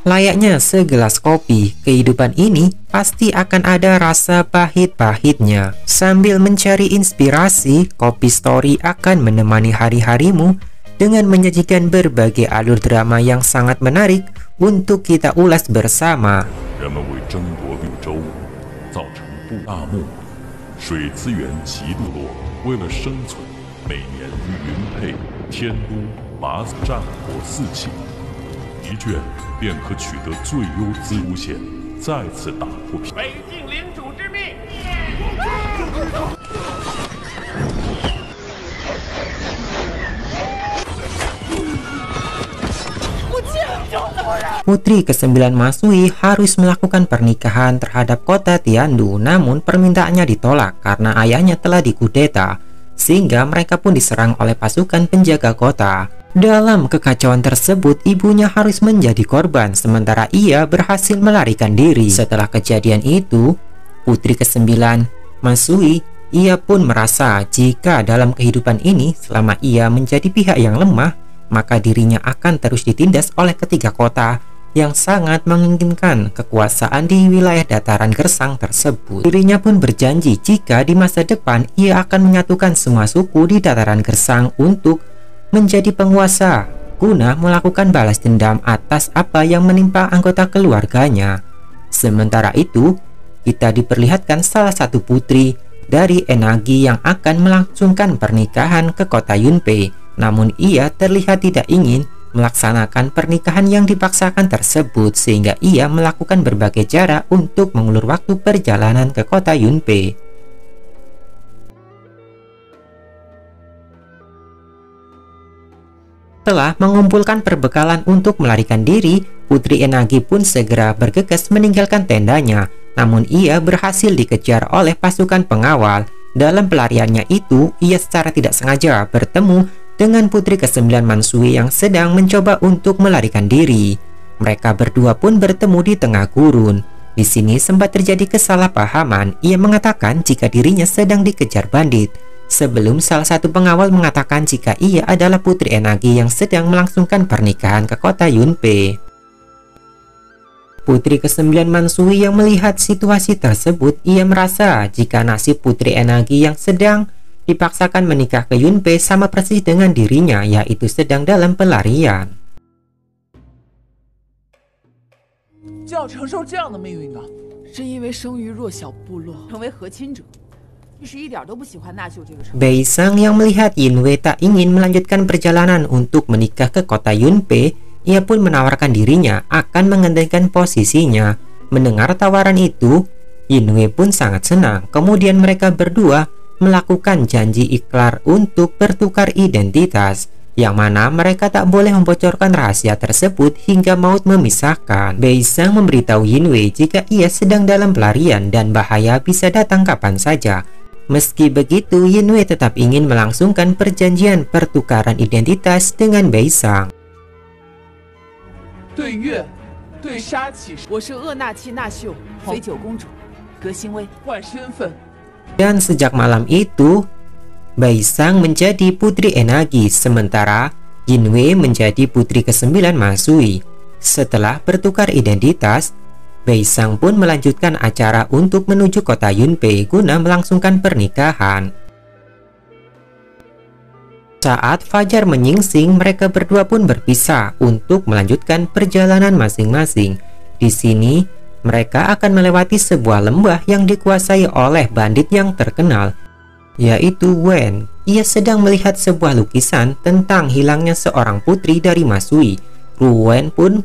Layaknya segelas kopi, kehidupan ini pasti akan ada rasa pahit-pahitnya. Sambil mencari inspirasi, Kopi Story akan menemani hari-harimu dengan menyajikan berbagai alur drama yang sangat menarik untuk kita ulas bersama. Putri ke-9 Masui harus melakukan pernikahan terhadap kota Tiandu, namun permintaannya ditolak karena ayahnya telah dikudeta, sehingga mereka pun diserang oleh pasukan penjaga kota. Dalam kekacauan tersebut, ibunya harus menjadi korban, sementara ia berhasil melarikan diri. Setelah kejadian itu, Putri ke-9 Masui, ia pun merasa jika dalam kehidupan ini, selama ia menjadi pihak yang lemah, maka dirinya akan terus ditindas oleh ketiga kota yang sangat menginginkan kekuasaan di wilayah dataran gersang tersebut. Dirinya pun berjanji jika di masa depan ia akan menyatukan semua suku di dataran gersang untuk menjadi penguasa, guna melakukan balas dendam atas apa yang menimpa anggota keluarganya. Sementara itu, kita diperlihatkan salah satu putri dari Enagi yang akan melangsungkan pernikahan ke kota Yunpei. Namun ia terlihat tidak ingin melaksanakan pernikahan yang dipaksakan tersebut, sehingga ia melakukan berbagai cara untuk mengulur waktu perjalanan ke kota Yunpei. Setelah mengumpulkan perbekalan untuk melarikan diri, Putri Enagi pun segera bergegas meninggalkan tendanya. Namun ia berhasil dikejar oleh pasukan pengawal. Dalam pelariannya itu, ia secara tidak sengaja bertemu dengan Putri ke-9 Mansui yang sedang mencoba untuk melarikan diri. Mereka berdua pun bertemu di tengah gurun. Di sini sempat terjadi kesalahpahaman. Ia mengatakan jika dirinya sedang dikejar bandit, sebelum salah satu pengawal mengatakan jika ia adalah Putri Enagi yang sedang melangsungkan pernikahan ke kota Yunpei. Putri ke-9 Mansui yang melihat situasi tersebut, ia merasa jika nasib Putri Enagi yang sedang dipaksakan menikah ke Yunpei sama persis dengan dirinya, yaitu sedang dalam pelarian. Beisang yang melihat Yinwei tak ingin melanjutkan perjalanan untuk menikah ke kota Yunpei, ia pun menawarkan dirinya akan menggantikan posisinya. Mendengar tawaran itu, Yinwei pun sangat senang. Kemudian mereka berdua melakukan janji ikrar untuk bertukar identitas, yang mana mereka tak boleh membocorkan rahasia tersebut hingga maut memisahkan. Beisang memberitahu Yinwei jika ia sedang dalam pelarian dan bahaya bisa datang kapan saja. Meski begitu, Yinwei tetap ingin melangsungkan perjanjian pertukaran identitas dengan Beisang. Dan sejak malam itu, Beisang menjadi Putri Enagi, sementara Yinwei menjadi Putri ke-9 Masui. Setelah bertukar identitas, Beisang pun melanjutkan acara untuk menuju kota Yunpei guna melangsungkan pernikahan. Saat fajar menyingsing, mereka berdua pun berpisah untuk melanjutkan perjalanan masing-masing. Di sini, mereka akan melewati sebuah lembah yang dikuasai oleh bandit yang terkenal, yaitu Wen. Ia sedang melihat sebuah lukisan tentang hilangnya seorang putri dari Masui. Wen pun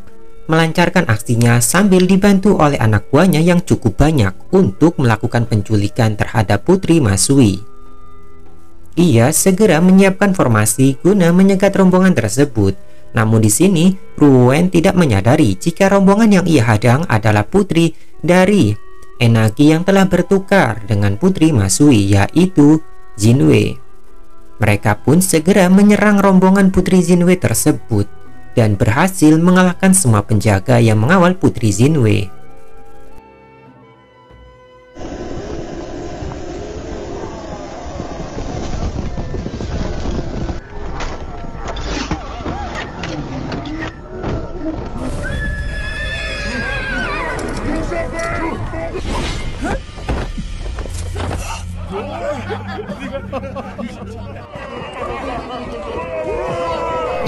melancarkan aksinya sambil dibantu oleh anak buahnya yang cukup banyak untuk melakukan penculikan terhadap putri Masui. Ia segera menyiapkan formasi guna menyegat rombongan tersebut. Namun di sini, Wen tidak menyadari jika rombongan yang ia hadang adalah putri dari Enagi yang telah bertukar dengan putri Masui, yaitu Jinwei. Mereka pun segera menyerang rombongan putri Jinwei tersebut dan berhasil mengalahkan semua penjaga yang mengawal putri Jinwei.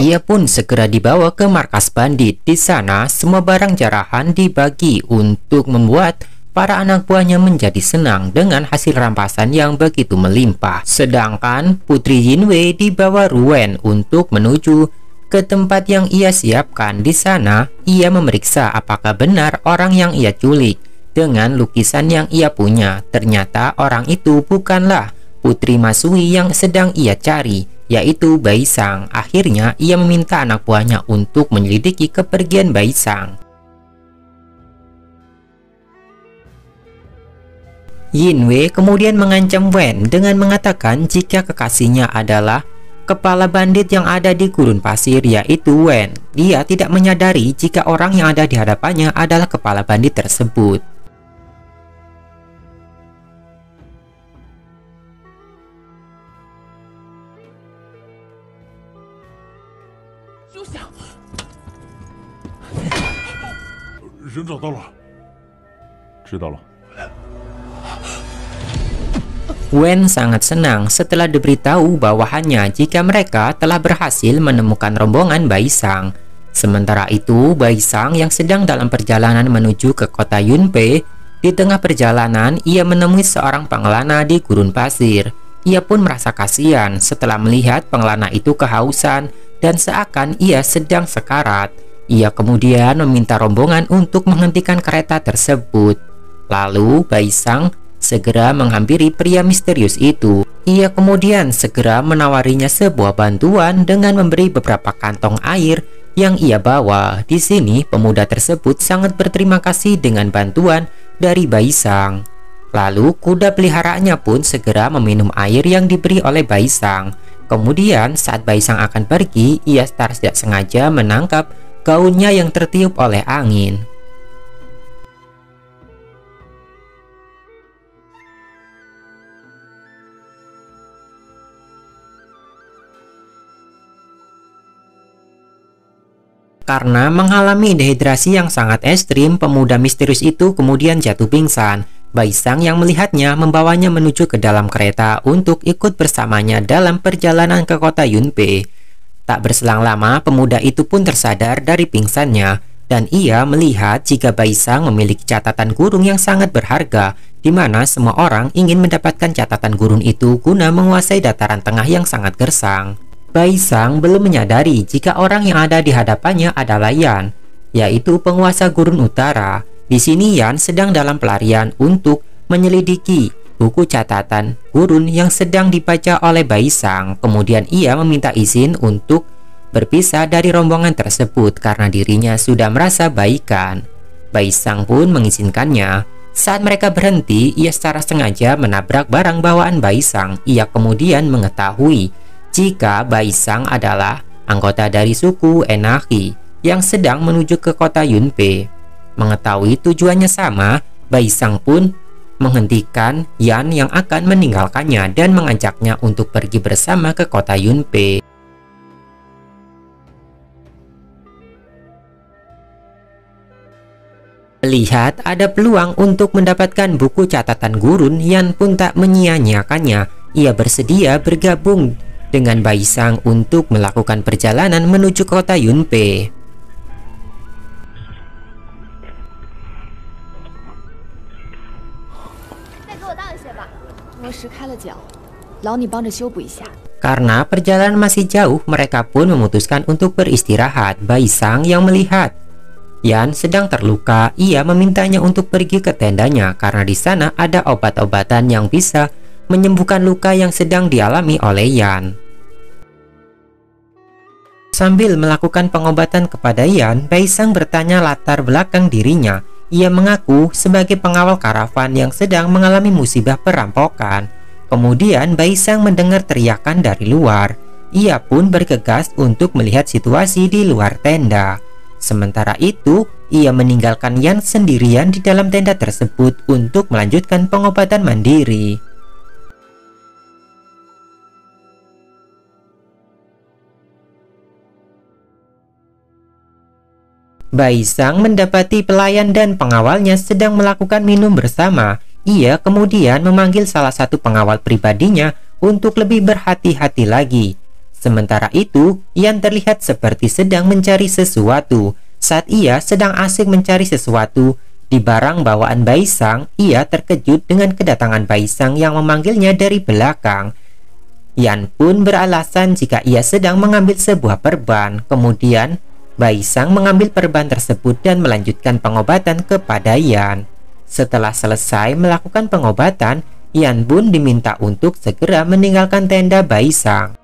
Ia pun segera dibawa ke markas bandit. Di sana, semua barang jarahan dibagi untuk membuat para anak buahnya menjadi senang dengan hasil rampasan yang begitu melimpah. Sedangkan Putri Yinwei dibawa Ruwen untuk menuju ke tempat yang ia siapkan. Di sana, ia memeriksa apakah benar orang yang ia culik dengan lukisan yang ia punya. Ternyata orang itu bukanlah Putri Masui yang sedang ia cari, yaitu Baisang. Akhirnya ia meminta anak buahnya untuk menyelidiki kepergian Baisang. Yinwei kemudian mengancam Wen dengan mengatakan jika kekasihnya adalah kepala bandit yang ada di gurun pasir, yaitu Wen. Dia tidak menyadari jika orang yang ada di hadapannya adalah kepala bandit tersebut. Wen sangat senang setelah diberitahu bawahannya jika mereka telah berhasil menemukan rombongan Baisang. Sementara itu, Baisang yang sedang dalam perjalanan menuju ke kota Yunpei, di tengah perjalanan ia menemui seorang pengelana di gurun pasir. Ia pun merasa kasihan setelah melihat pengelana itu kehausan dan seakan ia sedang sekarat. Ia kemudian meminta rombongan untuk menghentikan kereta tersebut. Lalu Baisang segera menghampiri pria misterius itu. Ia kemudian segera menawarinya sebuah bantuan dengan memberi beberapa kantong air yang ia bawa. Di sini pemuda tersebut sangat berterima kasih dengan bantuan dari Baisang. Lalu kuda peliharaannya pun segera meminum air yang diberi oleh Baisang. Kemudian saat Baisang akan pergi, ia secara tidak sengaja menangkap gaunnya yang tertiup oleh angin. Karena mengalami dehidrasi yang sangat ekstrim, pemuda misterius itu kemudian jatuh pingsan. Baisang yang melihatnya membawanya menuju ke dalam kereta untuk ikut bersamanya dalam perjalanan ke kota Yunpei. Tak berselang lama, pemuda itu pun tersadar dari pingsannya, dan ia melihat jika Baisang memiliki catatan gurun yang sangat berharga, di mana semua orang ingin mendapatkan catatan gurun itu guna menguasai dataran tengah yang sangat gersang. Baisang belum menyadari jika orang yang ada di hadapannya adalah Yan, yaitu penguasa gurun utara. Di sini Yan sedang dalam pelarian untuk menyelidiki buku catatan gurun yang sedang dibaca oleh Baisang. Kemudian ia meminta izin untuk berpisah dari rombongan tersebut karena dirinya sudah merasa baikan. Baisang pun mengizinkannya. Saat mereka berhenti, ia secara sengaja menabrak barang bawaan Baisang. Ia kemudian mengetahui jika Baisang adalah anggota dari suku Enahi yang sedang menuju ke kota Yunpei. Mengetahui tujuannya sama, Baisang pun menghentikan Yan yang akan meninggalkannya dan mengajaknya untuk pergi bersama ke kota Yunpei. Melihat ada peluang untuk mendapatkan buku catatan gurun, Yan pun tak menyia-nyiakannya. Ia bersedia bergabung dengan Baisang untuk melakukan perjalanan menuju kota Yunpei. Karena perjalanan masih jauh, mereka pun memutuskan untuk beristirahat. Baisang yang melihat Yan sedang terluka, ia memintanya untuk pergi ke tendanya karena di sana ada obat-obatan yang bisa menyembuhkan luka yang sedang dialami oleh Yan. Sambil melakukan pengobatan kepada Yan, Baisang bertanya latar belakang dirinya. Ia mengaku sebagai pengawal karavan yang sedang mengalami musibah perampokan. Kemudian Baisang mendengar teriakan dari luar. Ia pun bergegas untuk melihat situasi di luar tenda. Sementara itu, ia meninggalkan Yan sendirian di dalam tenda tersebut untuk melanjutkan pengobatan mandiri. Baisang mendapati pelayan dan pengawalnya sedang melakukan minum bersama. ia kemudian memanggil salah satu pengawal pribadinya untuk lebih berhati-hati lagi. Sementara itu, Yan terlihat seperti sedang mencari sesuatu. Saat ia sedang asik mencari sesuatu di barang bawaan Baisang, ia terkejut dengan kedatangan Baisang yang memanggilnya dari belakang. Yan pun beralasan jika ia sedang mengambil sebuah perban. Kemudian, Baisang mengambil perban tersebut dan melanjutkan pengobatan kepada Yan. Setelah selesai melakukan pengobatan, Yan pun diminta untuk segera meninggalkan tenda Baisang.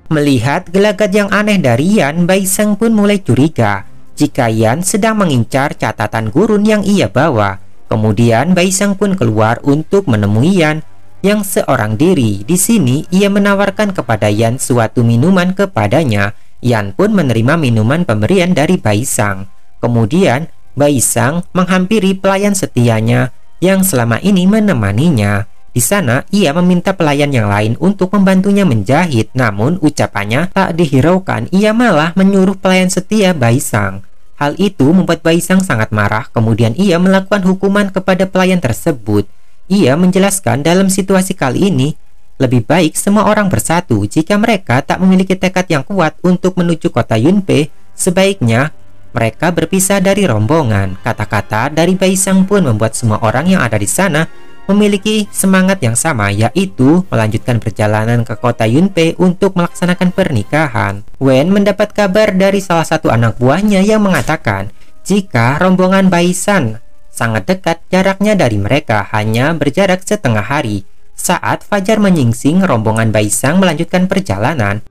Melihat gelagat yang aneh dari Yan, Baisang pun mulai curiga jika Yan sedang mengincar catatan gurun yang ia bawa. Kemudian Baisang pun keluar untuk menemui Yan yang seorang diri. Di sini ia menawarkan kepada Yan suatu minuman kepadanya. Yan pun menerima minuman pemberian dari Baisang. Kemudian Baisang menghampiri pelayan setianya yang selama ini menemaninya. Di sana ia meminta pelayan yang lain untuk membantunya menjahit, namun ucapannya tak dihiraukan. Ia malah menyuruh pelayan setia Baisang. Hal itu membuat Baisang sangat marah. Kemudian ia melakukan hukuman kepada pelayan tersebut. Ia menjelaskan dalam situasi kali ini lebih baik semua orang bersatu. Jika mereka tak memiliki tekad yang kuat untuk menuju kota Yunpei, sebaiknya mereka berpisah dari rombongan. Kata-kata dari Baisang pun membuat semua orang yang ada di sana memiliki semangat yang sama, yaitu melanjutkan perjalanan ke kota Yunpei untuk melaksanakan pernikahan. Wen mendapat kabar dari salah satu anak buahnya yang mengatakan jika rombongan Baisang sangat dekat, jaraknya dari mereka hanya berjarak setengah hari. Saat fajar menyingsing, rombongan Baisang melanjutkan perjalanan.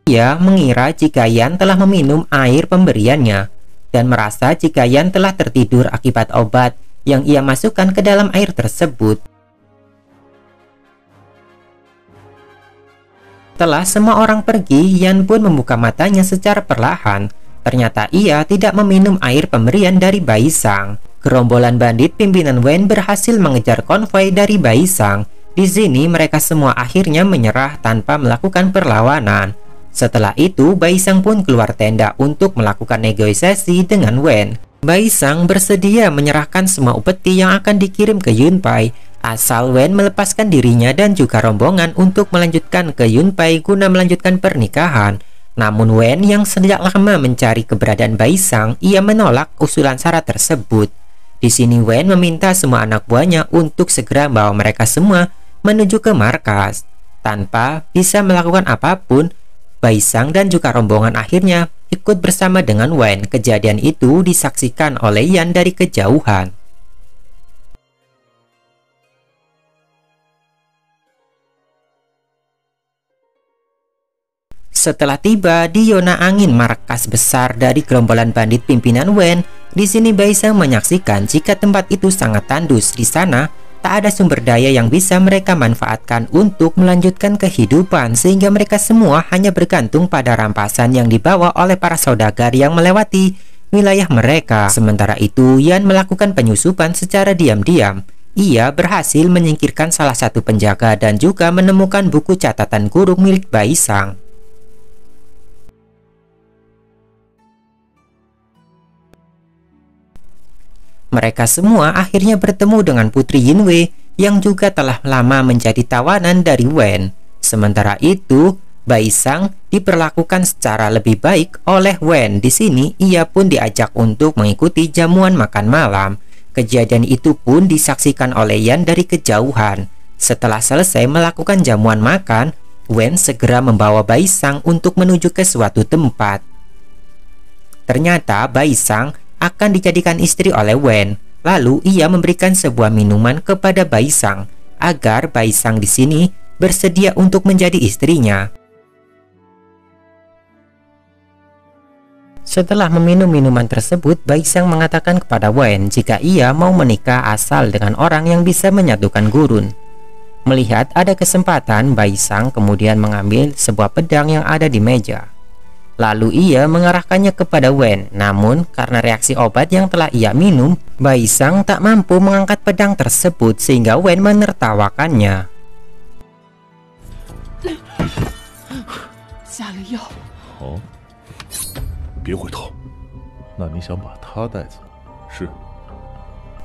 Ia mengira jika Yan telah meminum air pemberiannya dan merasa jika Yan telah tertidur akibat obat yang ia masukkan ke dalam air tersebut. Setelah semua orang pergi, Yan pun membuka matanya secara perlahan. Ternyata ia tidak meminum air pemberian dari Baisang. Gerombolan bandit pimpinan Wen berhasil mengejar konvoi dari Baisang. Di sini mereka semua akhirnya menyerah tanpa melakukan perlawanan. Setelah itu, Baisang pun keluar tenda untuk melakukan negosiasi dengan Wen. Baisang bersedia menyerahkan semua upeti yang akan dikirim ke Yunpei asal Wen melepaskan dirinya dan juga rombongan untuk melanjutkan ke Yunpei guna melanjutkan pernikahan. Namun Wen yang sejak lama mencari keberadaan Baisang, ia menolak usulan syarat tersebut. Di sini Wen meminta semua anak buahnya untuk segera membawa mereka semua menuju ke markas. Tanpa bisa melakukan apapun, Baisang dan juga rombongan akhirnya ikut bersama dengan Wen. Kejadian itu disaksikan oleh Yan dari kejauhan. Setelah tiba di zona angin markas besar dari gerombolan bandit pimpinan Wen, di sini Baisang menyaksikan jika tempat itu sangat tandus. Di sana tak ada sumber daya yang bisa mereka manfaatkan untuk melanjutkan kehidupan, sehingga mereka semua hanya bergantung pada rampasan yang dibawa oleh para saudagar yang melewati wilayah mereka. Sementara itu, Yan melakukan penyusupan secara diam-diam. Ia berhasil menyingkirkan salah satu penjaga dan juga menemukan buku catatan gurung milik Baisang. Mereka semua akhirnya bertemu dengan Putri Yinwei yang juga telah lama menjadi tawanan dari Wen. Sementara itu, Baisang diperlakukan secara lebih baik oleh Wen. Di sini ia pun diajak untuk mengikuti jamuan makan malam. Kejadian itu pun disaksikan oleh Yan dari kejauhan. Setelah selesai melakukan jamuan makan, Wen segera membawa Baisang untuk menuju ke suatu tempat. Ternyata Baisang akan dijadikan istri oleh Wen. Lalu ia memberikan sebuah minuman kepada Baisang agar Baisang di sini bersedia untuk menjadi istrinya. Setelah meminum minuman tersebut, Baisang mengatakan kepada Wen jika ia mau menikah asal dengan orang yang bisa menyatukan gurun. Melihat ada kesempatan, Baisang kemudian mengambil sebuah pedang yang ada di meja. Lalu ia mengarahkannya kepada Wen. Namun karena reaksi obat yang telah ia minum, Baisang tak mampu mengangkat pedang tersebut sehingga Wen menertawakannya. 别回头。那你想把他带走？是。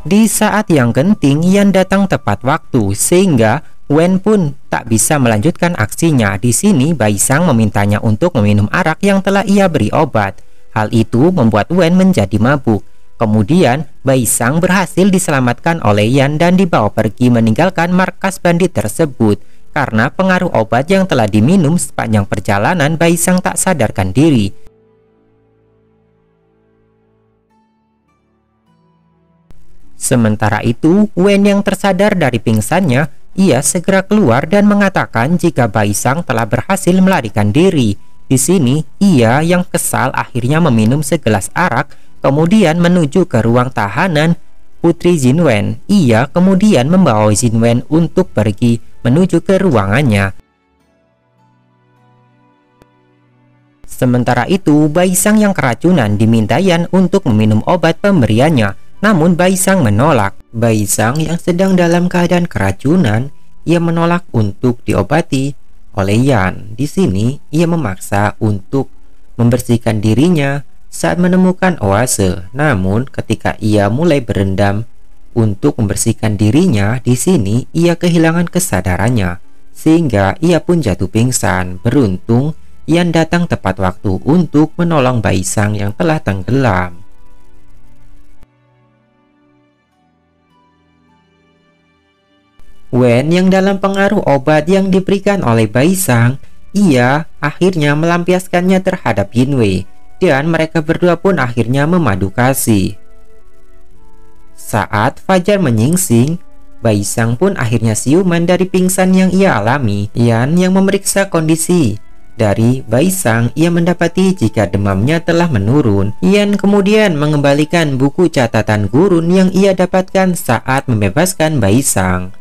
Di saat yang genting, Yan datang tepat waktu sehingga Wen pun tak bisa melanjutkan aksinya. Di sini Baisang memintanya untuk meminum arak yang telah ia beri obat. Hal itu membuat Wen menjadi mabuk. Kemudian Baisang berhasil diselamatkan oleh Yan dan dibawa pergi meninggalkan markas bandit tersebut. Karena pengaruh obat yang telah diminum sepanjang perjalanan, Baisang tak sadarkan diri. Sementara itu, Wen yang tersadar dari pingsannya, ia segera keluar dan mengatakan jika Baisang telah berhasil melarikan diri. Di sini, ia yang kesal akhirnya meminum segelas arak, kemudian menuju ke ruang tahanan Putri Jinwen. Ia kemudian membawa Jinwen untuk pergi menuju ke ruangannya. Sementara itu, Baisang yang keracunan diminta Yan untuk meminum obat pemberiannya. Namun Baisang menolak. Baisang yang sedang dalam keadaan keracunan, ia menolak untuk diobati oleh Yan. Di sini ia memaksa untuk membersihkan dirinya saat menemukan oase. Namun ketika ia mulai berendam untuk membersihkan dirinya, di sini ia kehilangan kesadarannya sehingga ia pun jatuh pingsan. Beruntung Yan datang tepat waktu untuk menolong Baisang yang telah tenggelam. Wen yang dalam pengaruh obat yang diberikan oleh Baisang, ia akhirnya melampiaskannya terhadap Yinwei dan mereka berdua pun akhirnya memadu kasih. Saat fajar menyingsing, Baisang pun akhirnya siuman dari pingsan yang ia alami. Yan yang memeriksa kondisi dari Baisang, ia mendapati jika demamnya telah menurun. Yan kemudian mengembalikan buku catatan gurun yang ia dapatkan saat membebaskan Baisang.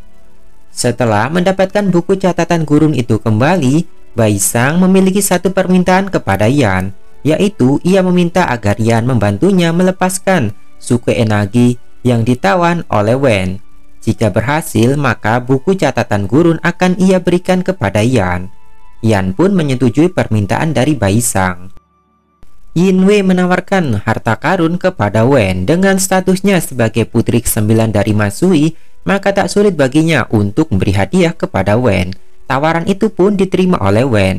Setelah mendapatkan buku catatan gurun itu kembali, Baisang memiliki satu permintaan kepada Yan, yaitu ia meminta agar Yan membantunya melepaskan suku Enagi yang ditawan oleh Wen. Jika berhasil, maka buku catatan gurun akan ia berikan kepada Yan. Yan pun menyetujui permintaan dari Baisang. Yinwei menawarkan harta karun kepada Wen. Dengan statusnya sebagai putri ke-9 dari Masui, maka tak sulit baginya untuk memberi hadiah kepada Wen. Tawaran itu pun diterima oleh Wen.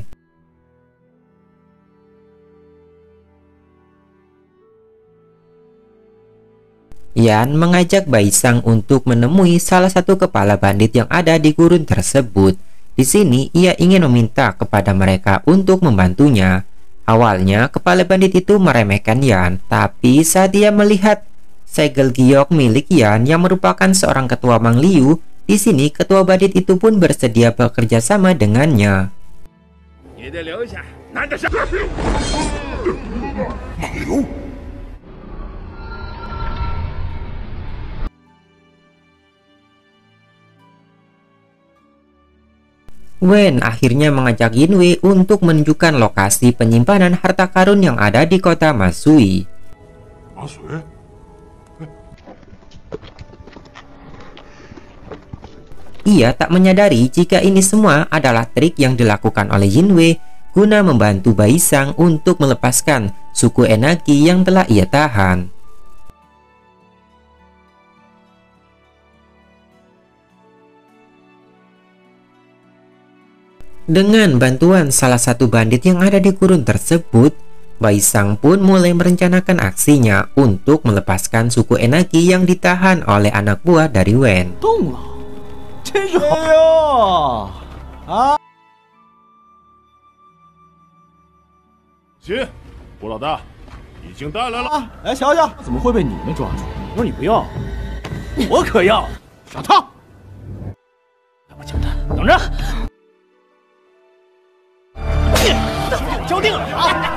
Yan mengajak Baisang untuk menemui salah satu kepala bandit yang ada di gurun tersebut. Di sini ia ingin meminta kepada mereka untuk membantunya. Awalnya kepala bandit itu meremehkan Yan, tapi saat dia melihat segel giok milik Yan yang merupakan seorang ketua Mang Liu, di sini ketua bandit itu pun bersedia bekerja sama dengannya. Wen akhirnya mengajak Yinwei untuk menunjukkan lokasi penyimpanan harta karun yang ada di kota Masui. Ia tak menyadari jika ini semua adalah trik yang dilakukan oleh Yinwei guna membantu Baisang untuk melepaskan suku Enagi yang telah ia tahan. Dengan bantuan salah satu bandit yang ada di gurun tersebut, Baisang pun mulai merencanakan aksinya untuk melepaskan suku Enagi yang ditahan oleh anak buah dari Wen.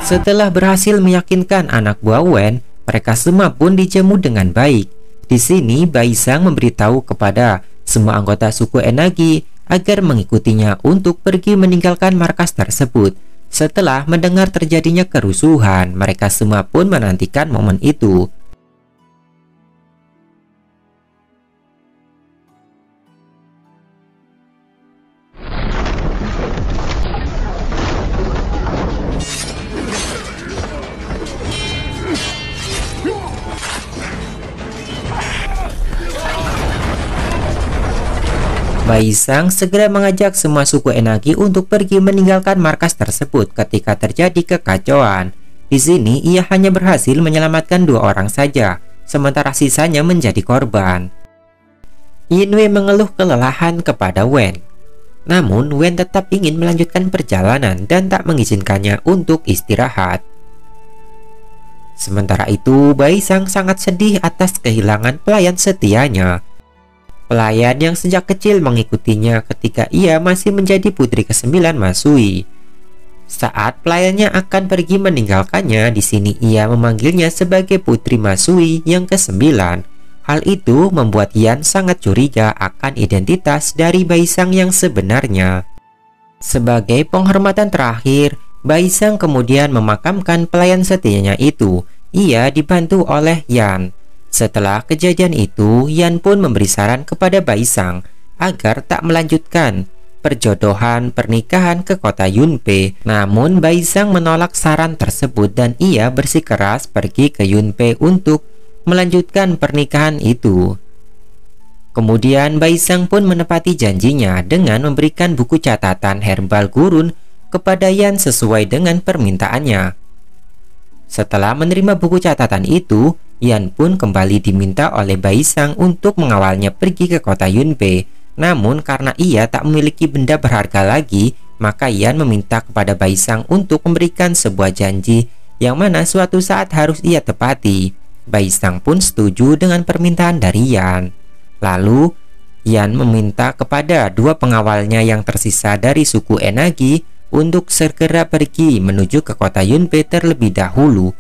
Setelah berhasil meyakinkan anak buah Wen, mereka semua pun dijamu dengan baik. Di sini Baisang memberitahu kepada semua anggota suku Enagi agar mengikutinya untuk pergi meninggalkan markas tersebut. Setelah mendengar terjadinya kerusuhan, mereka semua pun menantikan momen itu. Bai Sang segera mengajak semua suku Enagi untuk pergi meninggalkan markas tersebut ketika terjadi kekacauan. Di sini ia hanya berhasil menyelamatkan 2 orang saja, sementara sisanya menjadi korban. Yinwei mengeluh kelelahan kepada Wen. Namun Wen tetap ingin melanjutkan perjalanan dan tak mengizinkannya untuk istirahat. Sementara itu, Bai Sang sangat sedih atas kehilangan pelayan setianya. Pelayan yang sejak kecil mengikutinya ketika ia masih menjadi putri ke-9 Masui. Saat pelayannya akan pergi meninggalkannya, di sini ia memanggilnya sebagai putri Masui yang ke-9. Hal itu membuat Yan sangat curiga akan identitas dari Bai Sang yang sebenarnya. Sebagai penghormatan terakhir, Bai Sang kemudian memakamkan pelayan setianya itu. Ia dibantu oleh Yan. Setelah kejadian itu, Yan pun memberi saran kepada Bai Sang agar tak melanjutkan perjodohan pernikahan ke kota Yunpei. Namun Bai Sang menolak saran tersebut dan ia bersikeras pergi ke Yunpei untuk melanjutkan pernikahan itu. Kemudian Bai Sang pun menepati janjinya dengan memberikan buku catatan herbal gurun kepada Yan sesuai dengan permintaannya. Setelah menerima buku catatan itu, Yan pun kembali diminta oleh Bai Sang untuk mengawalnya pergi ke kota Yunpei. Namun karena ia tak memiliki benda berharga lagi, maka Yan meminta kepada Bai Sang untuk memberikan sebuah janji yang mana suatu saat harus ia tepati. Bai Sang pun setuju dengan permintaan dari Yan. Lalu Yan meminta kepada 2 pengawalnya yang tersisa dari suku Enagi untuk segera pergi menuju ke kota Yunpei terlebih dahulu.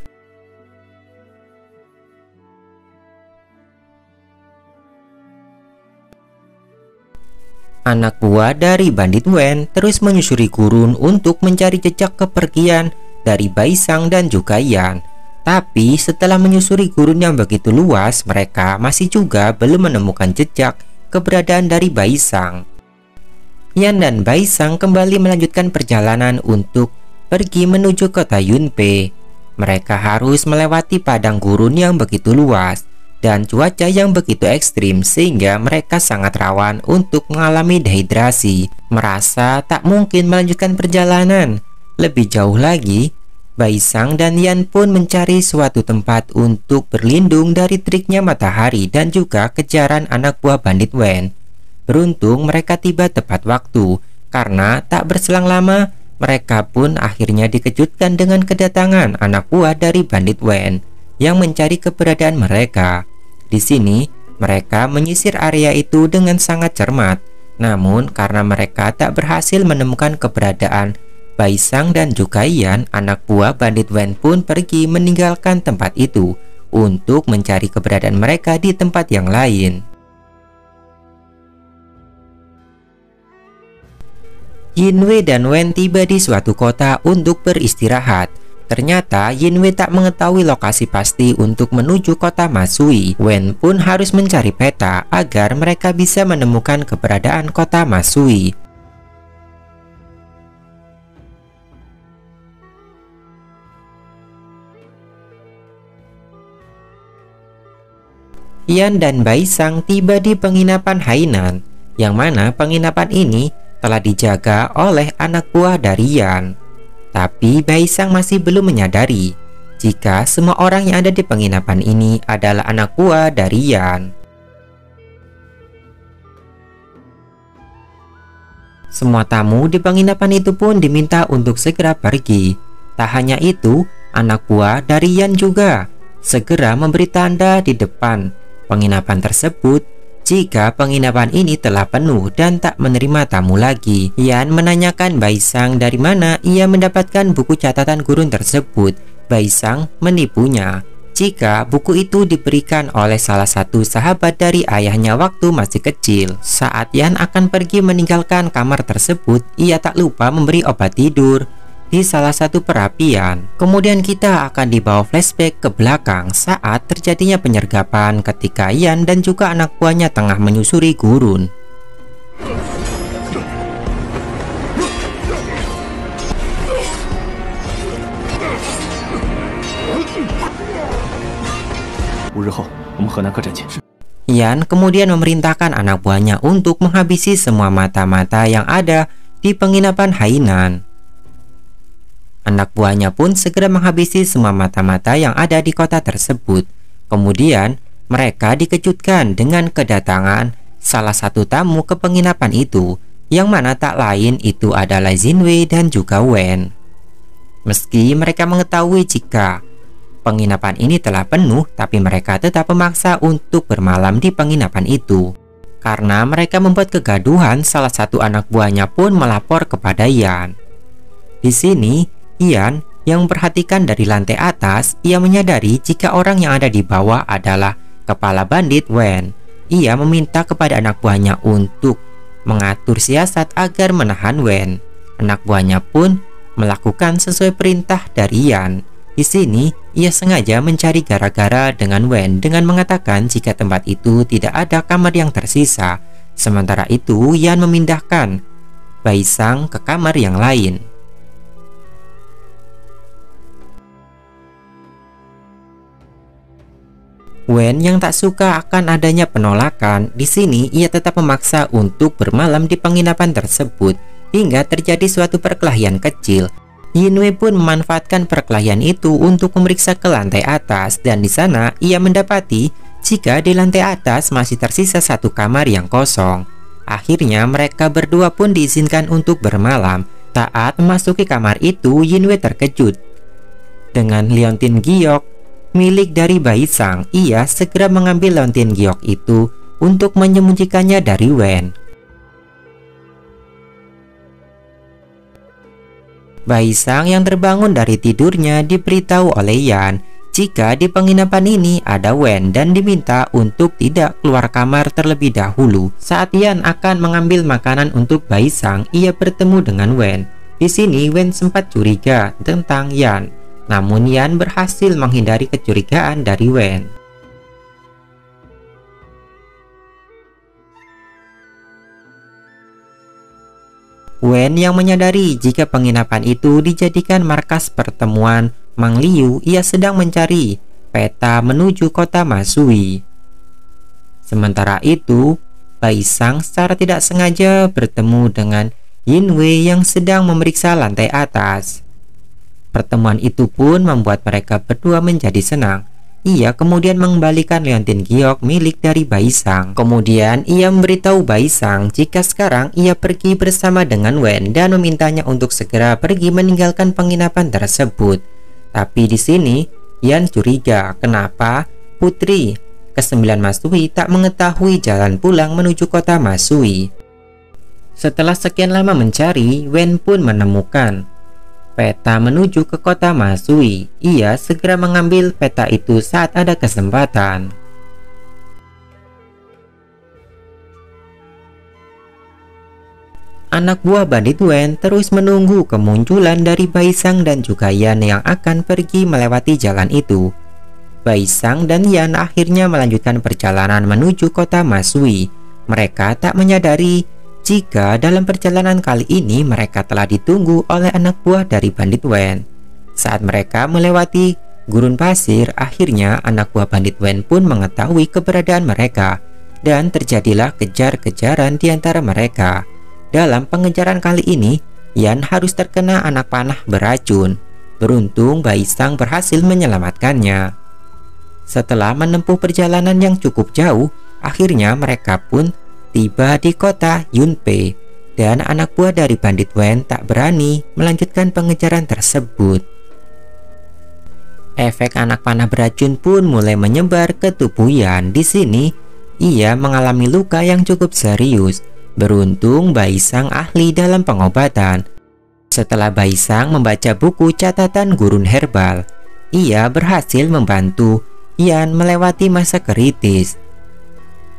Anak buah dari Bandit Wen terus menyusuri gurun untuk mencari jejak kepergian dari Bai Sang dan juga Yan. Tapi setelah menyusuri gurun yang begitu luas, mereka masih juga belum menemukan jejak keberadaan dari Bai Sang. Yan dan Bai Sang kembali melanjutkan perjalanan untuk pergi menuju kota Yunpei. Mereka harus melewati padang gurun yang begitu luas dan cuaca yang begitu ekstrim sehingga mereka sangat rawan untuk mengalami dehidrasi. Merasa tak mungkin melanjutkan perjalanan lebih jauh lagi, Bai Sang dan Yan pun mencari suatu tempat untuk berlindung dari teriknya matahari dan juga kejaran anak buah Bandit Wen. Beruntung mereka tiba tepat waktu, karena tak berselang lama mereka pun akhirnya dikejutkan dengan kedatangan anak buah dari Bandit Wen yang mencari keberadaan mereka. Di sini mereka menyisir area itu dengan sangat cermat. Namun karena mereka tak berhasil menemukan keberadaan Bai Sang dan juga Yan, anak buah Bandit Wen pun pergi meninggalkan tempat itu untuk mencari keberadaan mereka di tempat yang lain. Yinwei dan Wen tiba di suatu kota untuk beristirahat. Ternyata Yinwei tak mengetahui lokasi pasti untuk menuju kota Masui. Wen pun harus mencari peta agar mereka bisa menemukan keberadaan kota Masui. Yan dan Bai Sang tiba di penginapan Hainan, yang mana penginapan ini telah dijaga oleh anak buah dari Yan. Tapi Bai Sang masih belum menyadari jika semua orang yang ada di penginapan ini adalah anak buah dari Yan. Semua tamu di penginapan itu pun diminta untuk segera pergi. Tak hanya itu, anak buah dari Yan juga segera memberi tanda di depan penginapan tersebut jika penginapan ini telah penuh dan tak menerima tamu lagi. Yan menanyakan Bai Sang dari mana ia mendapatkan buku catatan gurun tersebut. Bai Sang menipunya jika buku itu diberikan oleh salah satu sahabat dari ayahnya waktu masih kecil. Saat Yan akan pergi meninggalkan kamar tersebut, ia tak lupa memberi obat tidur di salah satu perapian. Kemudian kita akan dibawa flashback ke belakang saat terjadinya penyergapan ketika Yan dan juga anak buahnya tengah menyusuri gurun. Yan kemudian memerintahkan anak buahnya untuk menghabisi semua mata-mata yang ada di penginapan Hainan. Anak buahnya pun segera menghabisi semua mata-mata yang ada di kota tersebut. Kemudian mereka dikejutkan dengan kedatangan salah satu tamu ke penginapan itu, yang mana tak lain itu adalah Jinwei dan juga Wen. Meski mereka mengetahui jika penginapan ini telah penuh, tapi mereka tetap memaksa untuk bermalam di penginapan itu. Karena mereka membuat kegaduhan, salah satu anak buahnya pun melapor kepada Yan. Di sini, Yan yang memperhatikan dari lantai atas, ia menyadari jika orang yang ada di bawah adalah kepala bandit Wen. Ia meminta kepada anak buahnya untuk mengatur siasat agar menahan Wen. Anak buahnya pun melakukan sesuai perintah dari Yan. Di sini, ia sengaja mencari gara-gara dengan Wen dengan mengatakan jika tempat itu tidak ada kamar yang tersisa. Sementara itu, Yan memindahkan Bai Sang ke kamar yang lain. Wen yang tak suka akan adanya penolakan, di sini ia tetap memaksa untuk bermalam di penginapan tersebut hingga terjadi suatu perkelahian kecil. Jinwei pun memanfaatkan perkelahian itu untuk memeriksa ke lantai atas, dan di sana ia mendapati jika di lantai atas masih tersisa satu kamar yang kosong. Akhirnya mereka berdua pun diizinkan untuk bermalam. Saat memasuki kamar itu, Jinwei terkejut dengan liontin giok milik dari Bai Sang. Ia segera mengambil liontin giok itu untuk menyembunyikannya dari Wen. Bai Sang yang terbangun dari tidurnya diberitahu oleh Yan jika di penginapan ini ada Wen dan diminta untuk tidak keluar kamar terlebih dahulu. Saat Yan akan mengambil makanan untuk Bai Sang, ia bertemu dengan Wen. Di sini Wen sempat curiga tentang Yan, namun Yan berhasil menghindari kecurigaan dari Wen. Wen yang menyadari jika penginapan itu dijadikan markas pertemuan Mang Liu, ia sedang mencari peta menuju kota Masui. Sementara itu, Bai Sang secara tidak sengaja bertemu dengan Jinwei yang sedang memeriksa lantai atas. Pertemuan itu pun membuat mereka berdua menjadi senang. Ia kemudian mengembalikan liontin giok milik dari Bai Sang. Kemudian ia memberitahu Bai Sang jika sekarang ia pergi bersama dengan Wen dan memintanya untuk segera pergi meninggalkan penginapan tersebut. Tapi di sini Yan curiga kenapa putri ke-9 Masui tak mengetahui jalan pulang menuju kota Masui. Setelah sekian lama mencari, Wen pun menemukan peta menuju ke kota Masui. Ia segera mengambil peta itu saat ada kesempatan. Anak buah bandit Wen terus menunggu kemunculan dari Bai Sang dan juga Yan yang akan pergi melewati jalan itu. Bai Sang dan Yan akhirnya melanjutkan perjalanan menuju kota Masui. Mereka tak menyadari jika dalam perjalanan kali ini mereka telah ditunggu oleh anak buah dari bandit Wen. Saat mereka melewati gurun pasir, akhirnya anak buah bandit Wen pun mengetahui keberadaan mereka dan terjadilah kejar-kejaran di antara mereka. Dalam pengejaran kali ini, Yan harus terkena anak panah beracun. Beruntung Bai Sang berhasil menyelamatkannya. Setelah menempuh perjalanan yang cukup jauh, akhirnya mereka pun tiba di kota Yunpei, dan anak buah dari bandit Wen tak berani melanjutkan pengejaran tersebut. Efek anak panah beracun pun mulai menyebar ke tubuh Yan. Di sini, ia mengalami luka yang cukup serius. Beruntung Bai Sang ahli dalam pengobatan. Setelah Bai Sang membaca buku catatan gurun herbal, ia berhasil membantu Yan melewati masa kritis.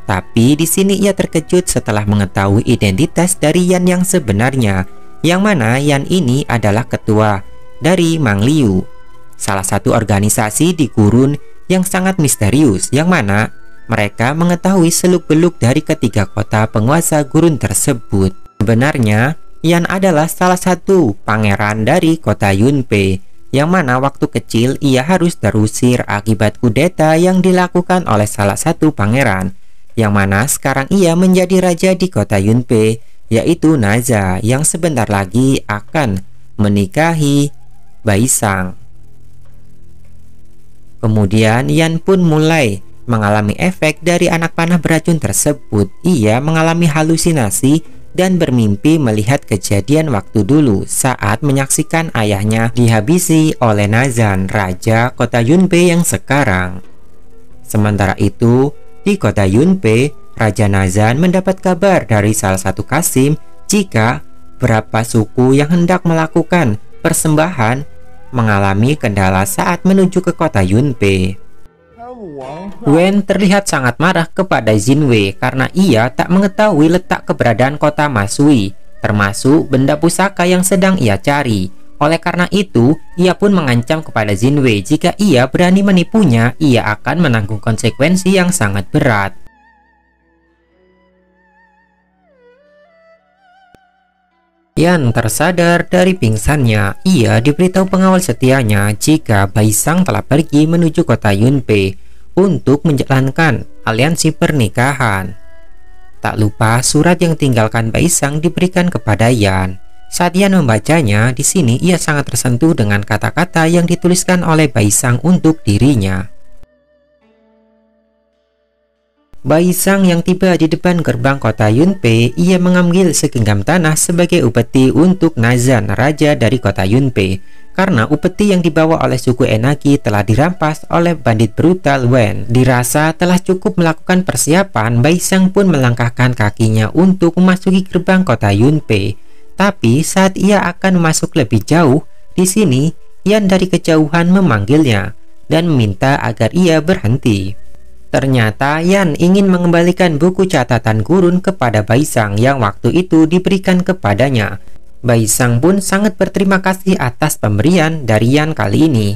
Tapi di sini ia terkejut setelah mengetahui identitas dari Yan yang sebenarnya, yang mana Yan ini adalah ketua dari Mang Liu, salah satu organisasi di gurun yang sangat misterius, yang mana mereka mengetahui seluk-beluk dari ketiga kota penguasa gurun tersebut. Sebenarnya Yan adalah salah satu pangeran dari kota Yunpei, yang mana waktu kecil ia harus terusir akibat kudeta yang dilakukan oleh salah satu pangeran. yang mana sekarang ia menjadi raja di kota Yunpei, yaitu Naza yang sebentar lagi akan menikahi Baisang. Kemudian Yan pun mulai mengalami efek dari anak panah beracun tersebut. Ia mengalami halusinasi dan bermimpi melihat kejadian waktu dulu saat menyaksikan ayahnya dihabisi oleh Nazan, raja kota Yunpei yang sekarang. Sementara itu, di kota Yunpei, Raja Nazan mendapat kabar dari salah satu kasim jika beberapa suku yang hendak melakukan persembahan mengalami kendala saat menuju ke kota Yunpei. Wen terlihat sangat marah kepada Jinwei karena ia tak mengetahui letak keberadaan kota Masui, termasuk benda pusaka yang sedang ia cari. Oleh karena itu, ia pun mengancam kepada Jinwei jika ia berani menipunya, ia akan menanggung konsekuensi yang sangat berat. Yan tersadar dari pingsannya. Ia diberitahu pengawal setianya jika Baisang telah pergi menuju kota Yunpei untuk menjalankan aliansi pernikahan. Tak lupa surat yang tinggalkan Baisang diberikan kepada Yan. Saat Yan membacanya, di sini ia sangat tersentuh dengan kata-kata yang dituliskan oleh Baisang untuk dirinya. Baisang yang tiba di depan gerbang kota Yunpei, ia mengambil segenggam tanah sebagai upeti untuk Nazan, raja dari kota Yunpei. Karena upeti yang dibawa oleh suku Enaki telah dirampas oleh bandit brutal Wen. Dirasa telah cukup melakukan persiapan, Baisang pun melangkahkan kakinya untuk memasuki gerbang kota Yunpei. Tapi saat ia akan masuk lebih jauh, di sini Yan dari kejauhan memanggilnya dan meminta agar ia berhenti. Ternyata Yan ingin mengembalikan buku catatan gurun kepada Baisang yang waktu itu diberikan kepadanya. Baisang pun sangat berterima kasih atas pemberian dari Yan kali ini.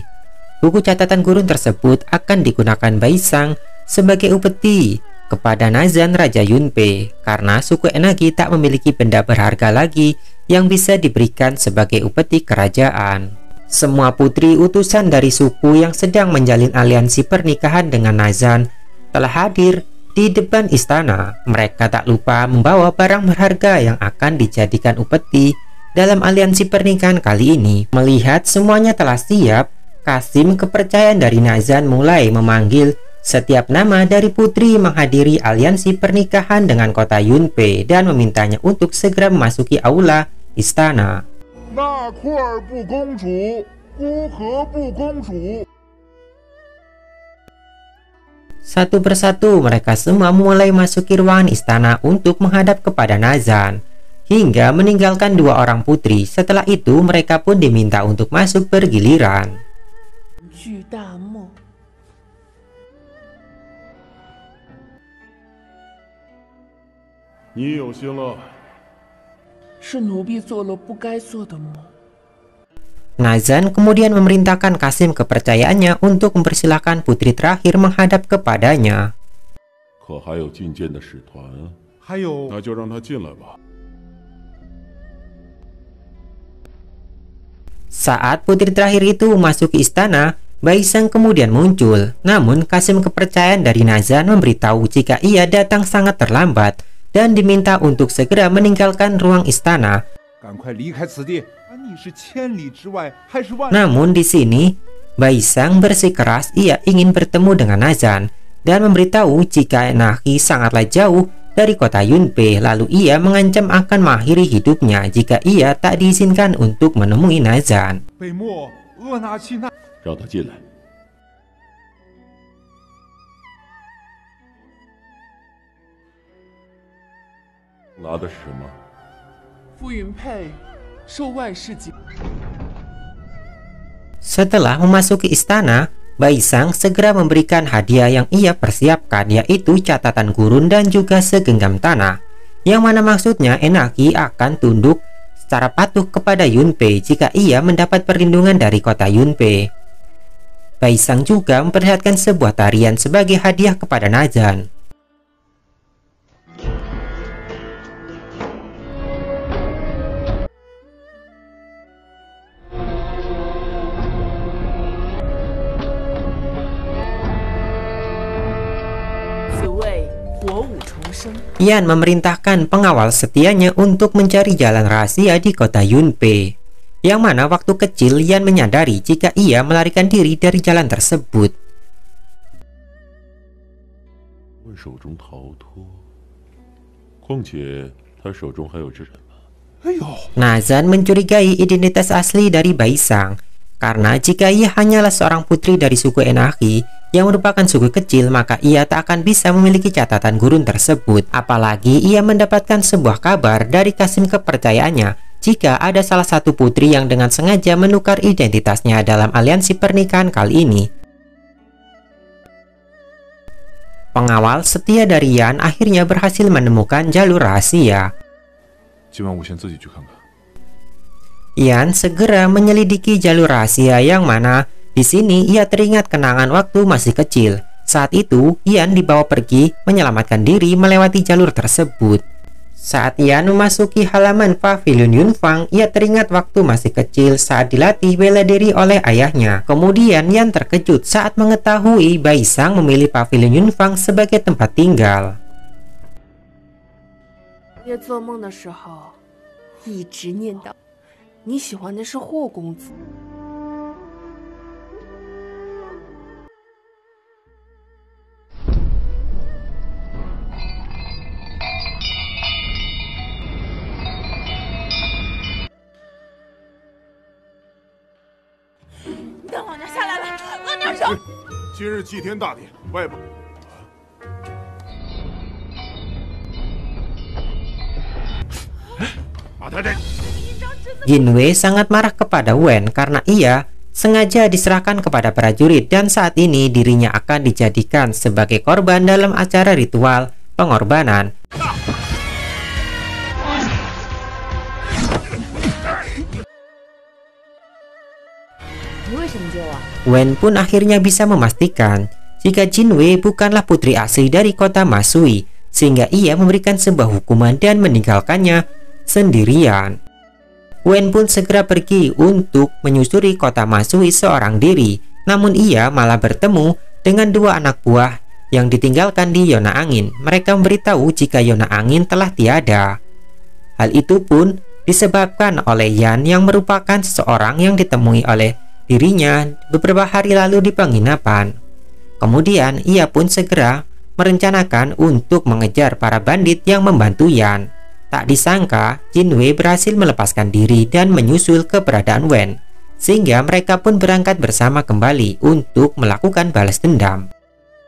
Buku catatan gurun tersebut akan digunakan Baisang sebagai upeti kepada Nazan Raja Yunpei karena suku Enaki tak memiliki benda berharga lagi yang bisa diberikan sebagai upeti kerajaan. Semua putri utusan dari suku yang sedang menjalin aliansi pernikahan dengan Nazan telah hadir di depan istana. Mereka tak lupa membawa barang berharga yang akan dijadikan upeti dalam aliansi pernikahan kali ini. Melihat semuanya telah siap, kasim kepercayaan dari Nazan mulai memanggil setiap nama dari putri menghadiri aliansi pernikahan dengan kota Yunpei dan memintanya untuk segera memasuki aula istana. Satu persatu mereka semua mulai masuki ruangan istana untuk menghadap kepada Nazan hingga meninggalkan dua orang putri. Setelah itu mereka pun diminta untuk masuk bergiliran. Nazan kemudian memerintahkan kasim kepercayaannya untuk mempersilahkan putri terakhir menghadap kepadanya. Saat putri terakhir itu memasuki istana, Baisang kemudian muncul. Namun kasim kepercayaan dari Nazan memberitahu jika ia datang sangat terlambat dan diminta untuk segera meninggalkan ruang istana. Namun di sini Baisang bersikeras ia ingin bertemu dengan Nazan dan memberitahu jika Enaki sangatlah jauh dari kota Yunpei. Lalu ia mengancam akan mengakhiri hidupnya jika ia tak diizinkan untuk menemui Nazan. Setelah memasuki istana, Baisang segera memberikan hadiah yang ia persiapkan, yaitu catatan gurun dan juga segenggam tanah, yang mana maksudnya Enaki akan tunduk secara patuh kepada Yunpei jika ia mendapat perlindungan dari kota Yunpei. Baisang juga memperlihatkan sebuah tarian sebagai hadiah kepada Nazan. Yan memerintahkan pengawal setianya untuk mencari jalan rahasia di kota Yunpei. Yang mana waktu kecil Yan menyadari jika ia melarikan diri dari jalan tersebut. Nazan mencurigai identitas asli dari Baisang, karena jika ia hanyalah seorang putri dari suku Enahi yang merupakan suku kecil, maka ia tak akan bisa memiliki catatan gurun tersebut. Apalagi ia mendapatkan sebuah kabar dari Kasim kepercayaannya jika ada salah satu putri yang dengan sengaja menukar identitasnya dalam aliansi pernikahan kali ini. Pengawal setia dari Yan akhirnya berhasil menemukan jalur rahasia. Yan segera menyelidiki jalur rahasia yang mana di sini ia teringat kenangan waktu masih kecil. Saat itu Yan dibawa pergi menyelamatkan diri melewati jalur tersebut. Saat Yan memasuki halaman pavilion Yunfang, ia teringat waktu masih kecil saat dilatih bela diri oleh ayahnya. Kemudian Yan terkejut saat mengetahui Baisang memilih pavilion Yunfang sebagai tempat tinggal. 夜做梦的时候，一直念叨你喜欢的是霍公子。你等往那下来了，往哪走？今日祭天大典，外部。 Jinwei sangat marah kepada Wen karena ia sengaja diserahkan kepada prajurit dan saat ini dirinya akan dijadikan sebagai korban dalam acara ritual pengorbanan. Wen pun akhirnya bisa memastikan jika Jinwei bukanlah putri asli dari kota Masui, sehingga ia memberikan sebuah hukuman dan meninggalkannya sendirian. Wen pun segera pergi untuk menyusuri kota Masui seorang diri, namun ia malah bertemu dengan dua anak buah yang ditinggalkan di Yona Angin. Mereka memberitahu jika Yona Angin telah tiada. Hal itu pun disebabkan oleh Yan yang merupakan seseorang yang ditemui oleh dirinya beberapa hari lalu di penginapan. Kemudian ia pun segera merencanakan untuk mengejar para bandit yang membantu Yan. Tak disangka, Jinwei berhasil melepaskan diri dan menyusul keberadaan Wen, sehingga mereka pun berangkat bersama kembali untuk melakukan balas dendam.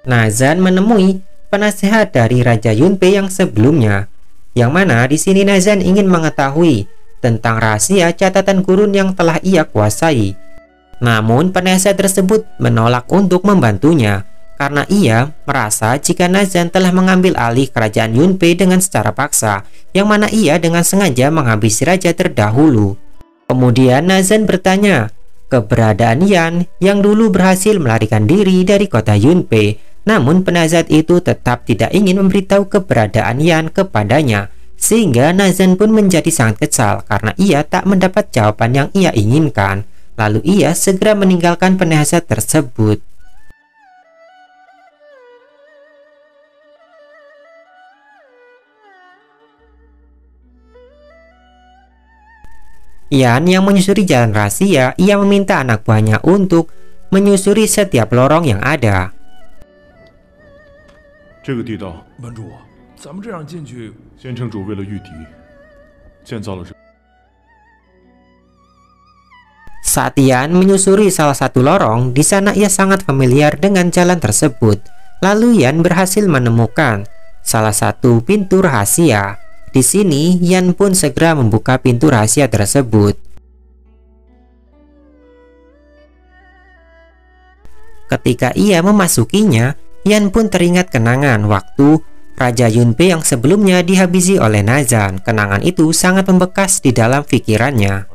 Nazan menemui penasehat dari Raja Yunpei yang sebelumnya, yang mana di sini Nazan ingin mengetahui tentang rahasia catatan gurun yang telah ia kuasai. Namun penasehat tersebut menolak untuk membantunya, karena ia merasa jika Nazan telah mengambil alih kerajaan Yunpei dengan secara paksa, yang mana ia dengan sengaja menghabisi raja terdahulu. Kemudian Nazan bertanya keberadaan Yan yang dulu berhasil melarikan diri dari kota Yunpei, namun penasehat itu tetap tidak ingin memberitahu keberadaan Yan kepadanya, sehingga Nazan pun menjadi sangat kesal karena ia tak mendapat jawaban yang ia inginkan. Lalu ia segera meninggalkan penasehat tersebut. Yan yang menyusuri jalan rahasia, ia meminta anak buahnya untuk menyusuri setiap lorong yang ada. Saat Yan menyusuri salah satu lorong, di sana ia sangat familiar dengan jalan tersebut. Lalu Yan berhasil menemukan salah satu pintu rahasia. Di sini, Yan pun segera membuka pintu rahasia tersebut. Ketika ia memasukinya, Yan pun teringat kenangan waktu Raja Yunpei yang sebelumnya dihabisi oleh Nazan. Kenangan itu sangat membekas di dalam pikirannya.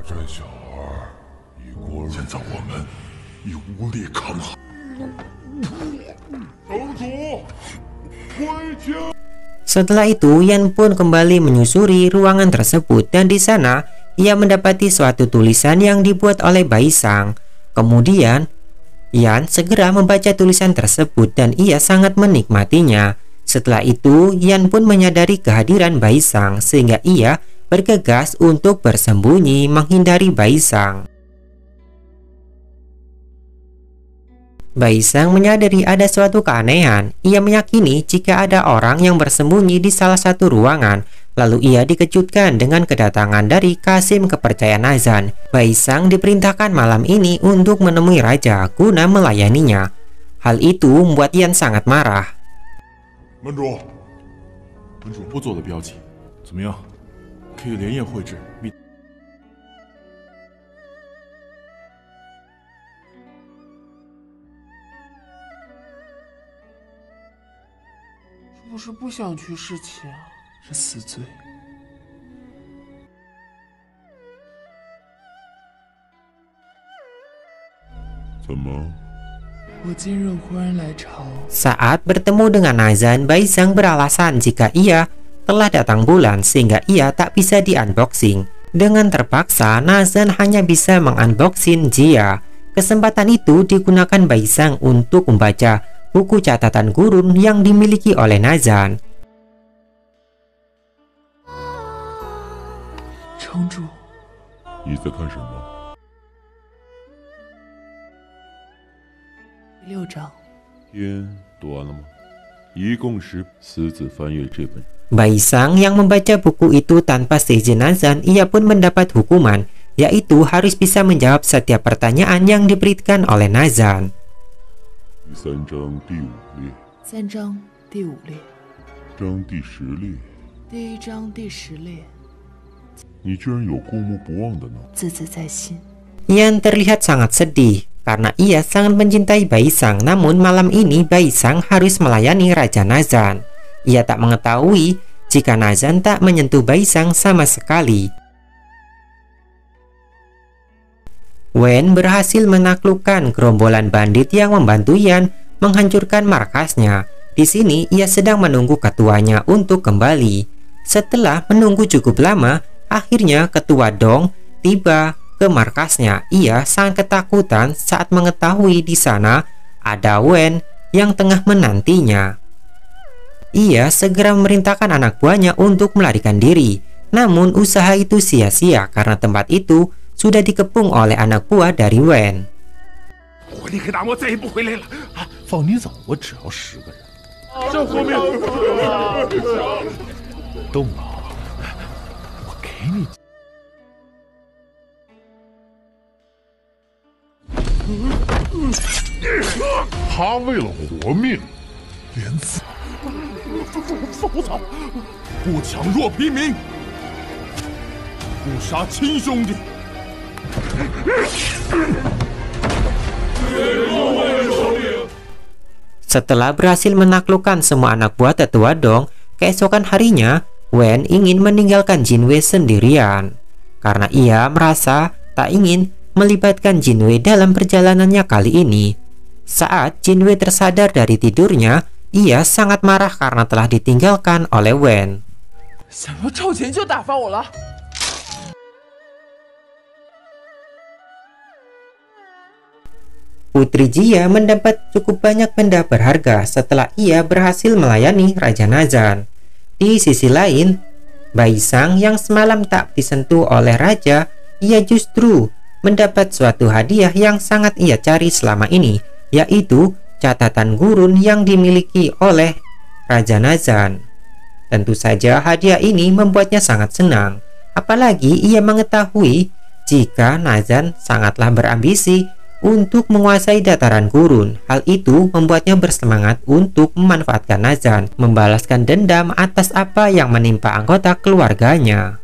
Setelah itu, Yan pun kembali menyusuri ruangan tersebut dan di sana ia mendapati suatu tulisan yang dibuat oleh Baisang. Kemudian, Yan segera membaca tulisan tersebut dan ia sangat menikmatinya. Setelah itu, Yan pun menyadari kehadiran Baisang sehingga ia bergegas untuk bersembunyi menghindari Baisang. Baisang menyadari ada suatu keanehan. Ia meyakini jika ada orang yang bersembunyi di salah satu ruangan. Lalu ia dikejutkan dengan kedatangan dari Kasim kepercayaan Nazan. Baisang diperintahkan malam ini untuk menemui raja guna melayaninya. Hal itu membuat Yan sangat marah. 门主，门主不做的标记，怎么样？可以连夜绘制，密。是不是不想去侍寝啊？是死罪。怎么？ 我今日忽然来朝。 Saat bertemu dengan Nazan, Baisang beralasan jika ia telah datang bulan sehingga ia tak bisa di-unboxing. Dengan terpaksa, Nazan hanya bisa mengunboxing Jia. Kesempatan itu digunakan Baisang untuk membaca buku catatan gurun yang dimiliki oleh Nazan. 城主，你在看什么？ 6章。天读完了吗？一共是私自翻阅这本。 Baisang yang membaca buku itu tanpa seizin Nazan, ia pun mendapat hukuman, yaitu harus bisa menjawab setiap pertanyaan yang diberikan oleh Nazan. 第3章第5列， 3章第5列， 章第10列， 第1章第10列， 你居然有过目不忘的呢？ 字字在心。 Yan terlihat sangat sedih karena ia sangat mencintai Baisang. Namun malam ini Baisang harus melayani Raja Nazan. Ia tak mengetahui jika Nazan tak menyentuh Baisang sama sekali. Wen berhasil menaklukkan gerombolan bandit yang membantu Yan menghancurkan markasnya. Di sini ia sedang menunggu ketuanya untuk kembali. Setelah menunggu cukup lama, akhirnya ketua Dong tiba ke markasnya. Ia sangat ketakutan saat mengetahui di sana ada Wen yang tengah menantinya. Ia segera memerintahkan anak buahnya untuk melarikan diri. Namun usaha itu sia-sia karena tempat itu sudah dikepung oleh anak buah dari Wen. 我立刻打磨再也不回来了。放你走，我只要10个人。这后面动啊！我给你。 他为了活命，连死。否草，不抢弱平民，不杀亲兄弟。 Setelah berhasil menaklukkan semua anak buah tetua Dong, keesokan harinya Wen ingin meninggalkan Jinwei sendirian karena ia merasa tak ingin melibatkan Jinwei dalam perjalanannya kali ini. Saat Jinwei tersadar dari tidurnya, ia sangat marah karena telah ditinggalkan oleh Wen. 想要超前就打发我了。 Putri Jia mendapat cukup banyak benda berharga setelah ia berhasil melayani Raja Nazan. Di sisi lain, Baisang yang semalam tak disentuh oleh Raja, ia justru mendapat suatu hadiah yang sangat ia cari selama ini, yaitu catatan gurun yang dimiliki oleh Raja Nazan. Tentu saja hadiah ini membuatnya sangat senang, apalagi ia mengetahui jika Nazan sangatlah berambisi untuk menguasai dataran gurun. Hal itu membuatnya bersemangat untuk memanfaatkan Nazan, membalaskan dendam atas apa yang menimpa anggota keluarganya.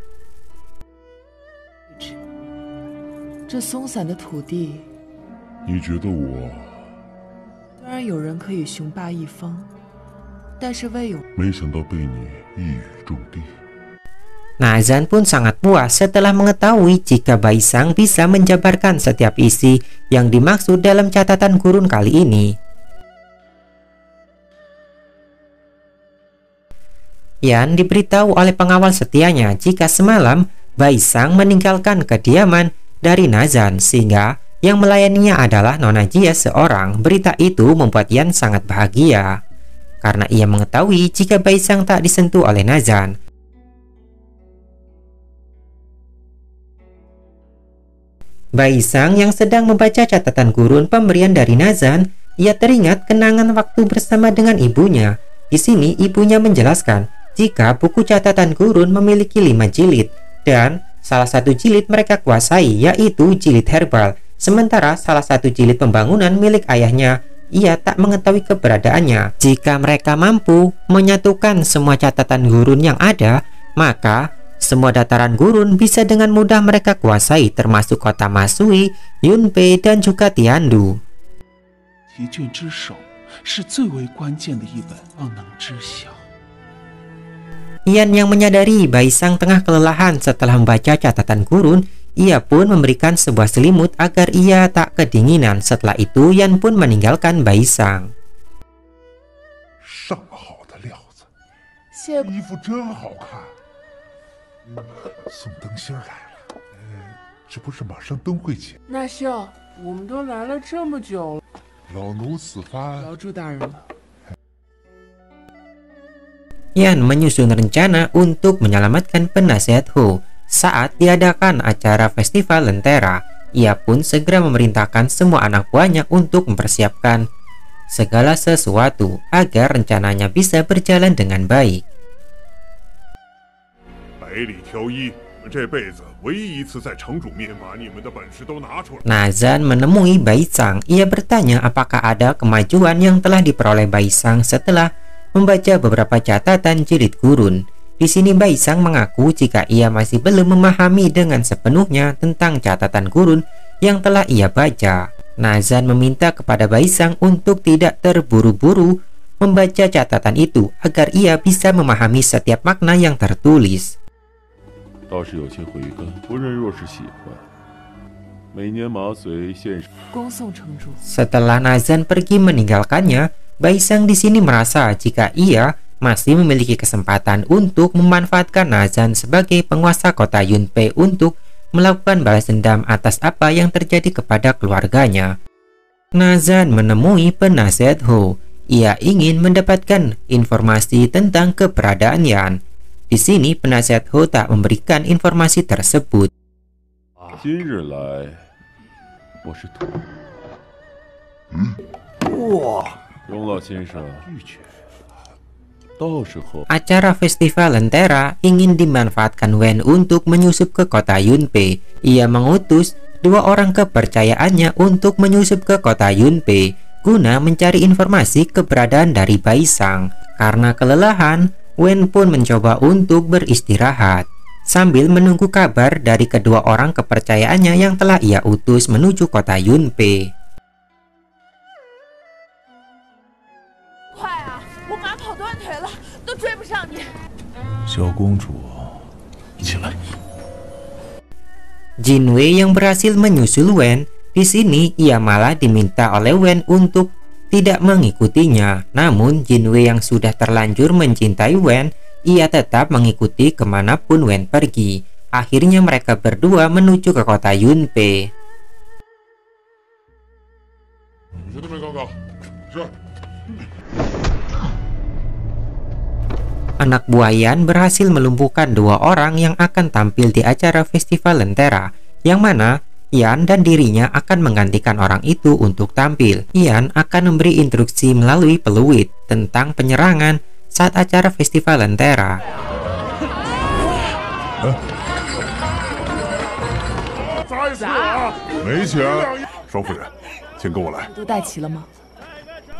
这松散的土地，你觉得我虽然有人可以雄霸一方，但是魏勇没想到被你一语中的。 Nazan pun sangat puas setelah mengetahui jika Baisang bisa menjabarkan setiap isi yang dimaksud dalam catatan gurun kali ini. Yan diberitahu oleh pengawal setianya jika semalam Baisang meninggalkan kediaman dari Nazan sehingga yang melayaninya adalah Nona Jia seorang. Berita itu membuat Yan sangat bahagia karena ia mengetahui jika Baisang tak disentuh oleh Nazan. Baisang yang sedang membaca catatan gurun pemberian dari Nazan, ia teringat kenangan waktu bersama dengan ibunya. Di sini ibunya menjelaskan jika buku catatan gurun memiliki 5 jilid dan salah satu jilid mereka kuasai, yaitu jilid herbal. Sementara salah satu jilid pembangunan milik ayahnya, ia tak mengetahui keberadaannya. Jika mereka mampu menyatukan semua catatan gurun yang ada, maka semua dataran gurun bisa dengan mudah mereka kuasai, termasuk kota Masui, Yunpei, dan juga Tiandu. Yan yang menyadari Baisang tengah kelelahan setelah membaca catatan gurun, ia pun memberikan sebuah selimut agar ia tak kedinginan. Setelah itu, Yan pun meninggalkan Baisang. Yan menyusun rencana untuk menyelamatkan penasihat Ho. Saat diadakan acara festival Lentera, ia pun segera memerintahkan semua anak buahnya untuk mempersiapkan segala sesuatu agar rencananya bisa berjalan dengan baik. Nazan menemui Baisang. Ia bertanya apakah ada kemajuan yang telah diperoleh Baisang setelah membaca beberapa catatan jilid gurun. Di sini Baisang mengaku jika ia masih belum memahami dengan sepenuhnya tentang catatan gurun yang telah ia baca. Nazan meminta kepada Baisang untuk tidak terburu-buru membaca catatan itu agar ia bisa memahami setiap makna yang tertulis. Setelah Nazan pergi meninggalkannya, Baisang di sini merasa jika ia masih memiliki kesempatan untuk memanfaatkan Nazan sebagai penguasa kota Yunpei untuk melakukan balas dendam atas apa yang terjadi kepada keluarganya. Nazan menemui penasihat Ho. Ia ingin mendapatkan informasi tentang keberadaan Yan. Di sini penasihat Ho tak memberikan informasi tersebut. Acara festival Lentera ingin dimanfaatkan Wen untuk menyusup ke kota Yunpei. Ia mengutus 2 orang kepercayaannya untuk menyusup ke kota Yunpei guna mencari informasi keberadaan dari Baisang. Karena kelelahan, Wen pun mencoba untuk beristirahat sambil menunggu kabar dari kedua orang kepercayaannya yang telah ia utus menuju kota Yunpei. Jinwei yang berhasil menyusul Wen, di sini ia malah diminta oleh Wen untuk tidak mengikutinya. Namun Jinwei yang sudah terlanjur mencintai Wen, ia tetap mengikuti kemanapun Wen pergi. Akhirnya mereka berdua menuju ke kota Yunpei. Anak buah Yan berhasil melumpuhkan 2 orang yang akan tampil di acara festival Lentera, yang mana Yan dan dirinya akan menggantikan orang itu untuk tampil. Yan akan memberi instruksi melalui peluit tentang penyerangan saat acara festival Lentera.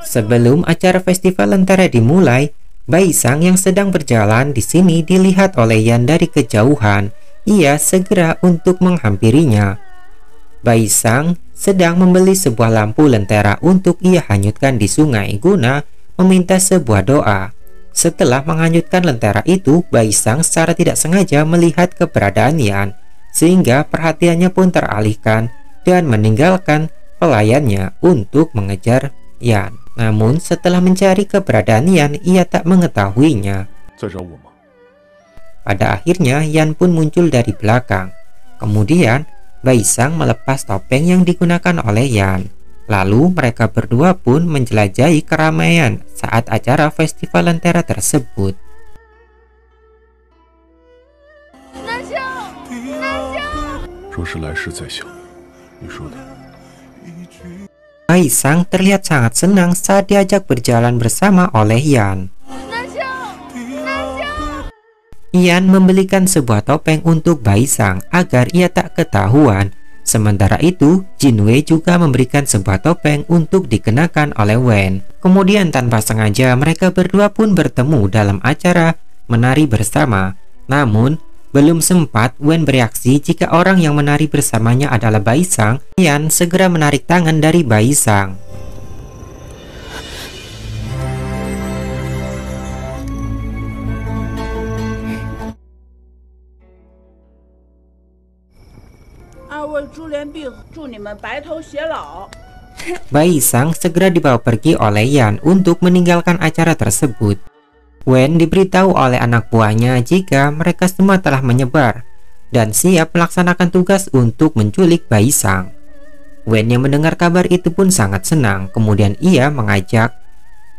Sebelum acara festival Lentera dimulai, Baisang yang sedang berjalan di sini dilihat oleh Yan dari kejauhan. Ia segera untuk menghampirinya. Baisang sedang membeli sebuah lampu lentera untuk ia hanyutkan di sungai guna meminta sebuah doa. Setelah menghanyutkan lentera itu, Baisang secara tidak sengaja melihat keberadaan Yan, sehingga perhatiannya pun teralihkan dan meninggalkan pelayannya untuk mengejar Yan. Namun setelah mencari keberadaan Yan, ia tak mengetahuinya. Pada akhirnya Yan pun muncul dari belakang. Kemudian Baisang melepas topeng yang digunakan oleh Yan. Lalu mereka berdua pun menjelajahi keramaian saat acara festival lentera tersebut. Baisang terlihat sangat senang saat diajak berjalan bersama oleh Yan. Yan membelikan sebuah topeng untuk Baisang agar ia tak ketahuan. Sementara itu, Jinwei juga memberikan sebuah topeng untuk dikenakan oleh Wen. Kemudian tanpa sengaja mereka berdua pun bertemu dalam acara menari bersama. Namun, belum sempat Wen bereaksi jika orang yang menari bersamanya adalah Baisang, Yan segera menarik tangan dari Baisang. Baisang segera dibawa pergi oleh Yan untuk meninggalkan acara tersebut. Wen diberitahu oleh anak buahnya jika mereka semua telah menyebar dan siap melaksanakan tugas untuk menculik Baisang. Wen yang mendengar kabar itu pun sangat senang. Kemudian ia mengajak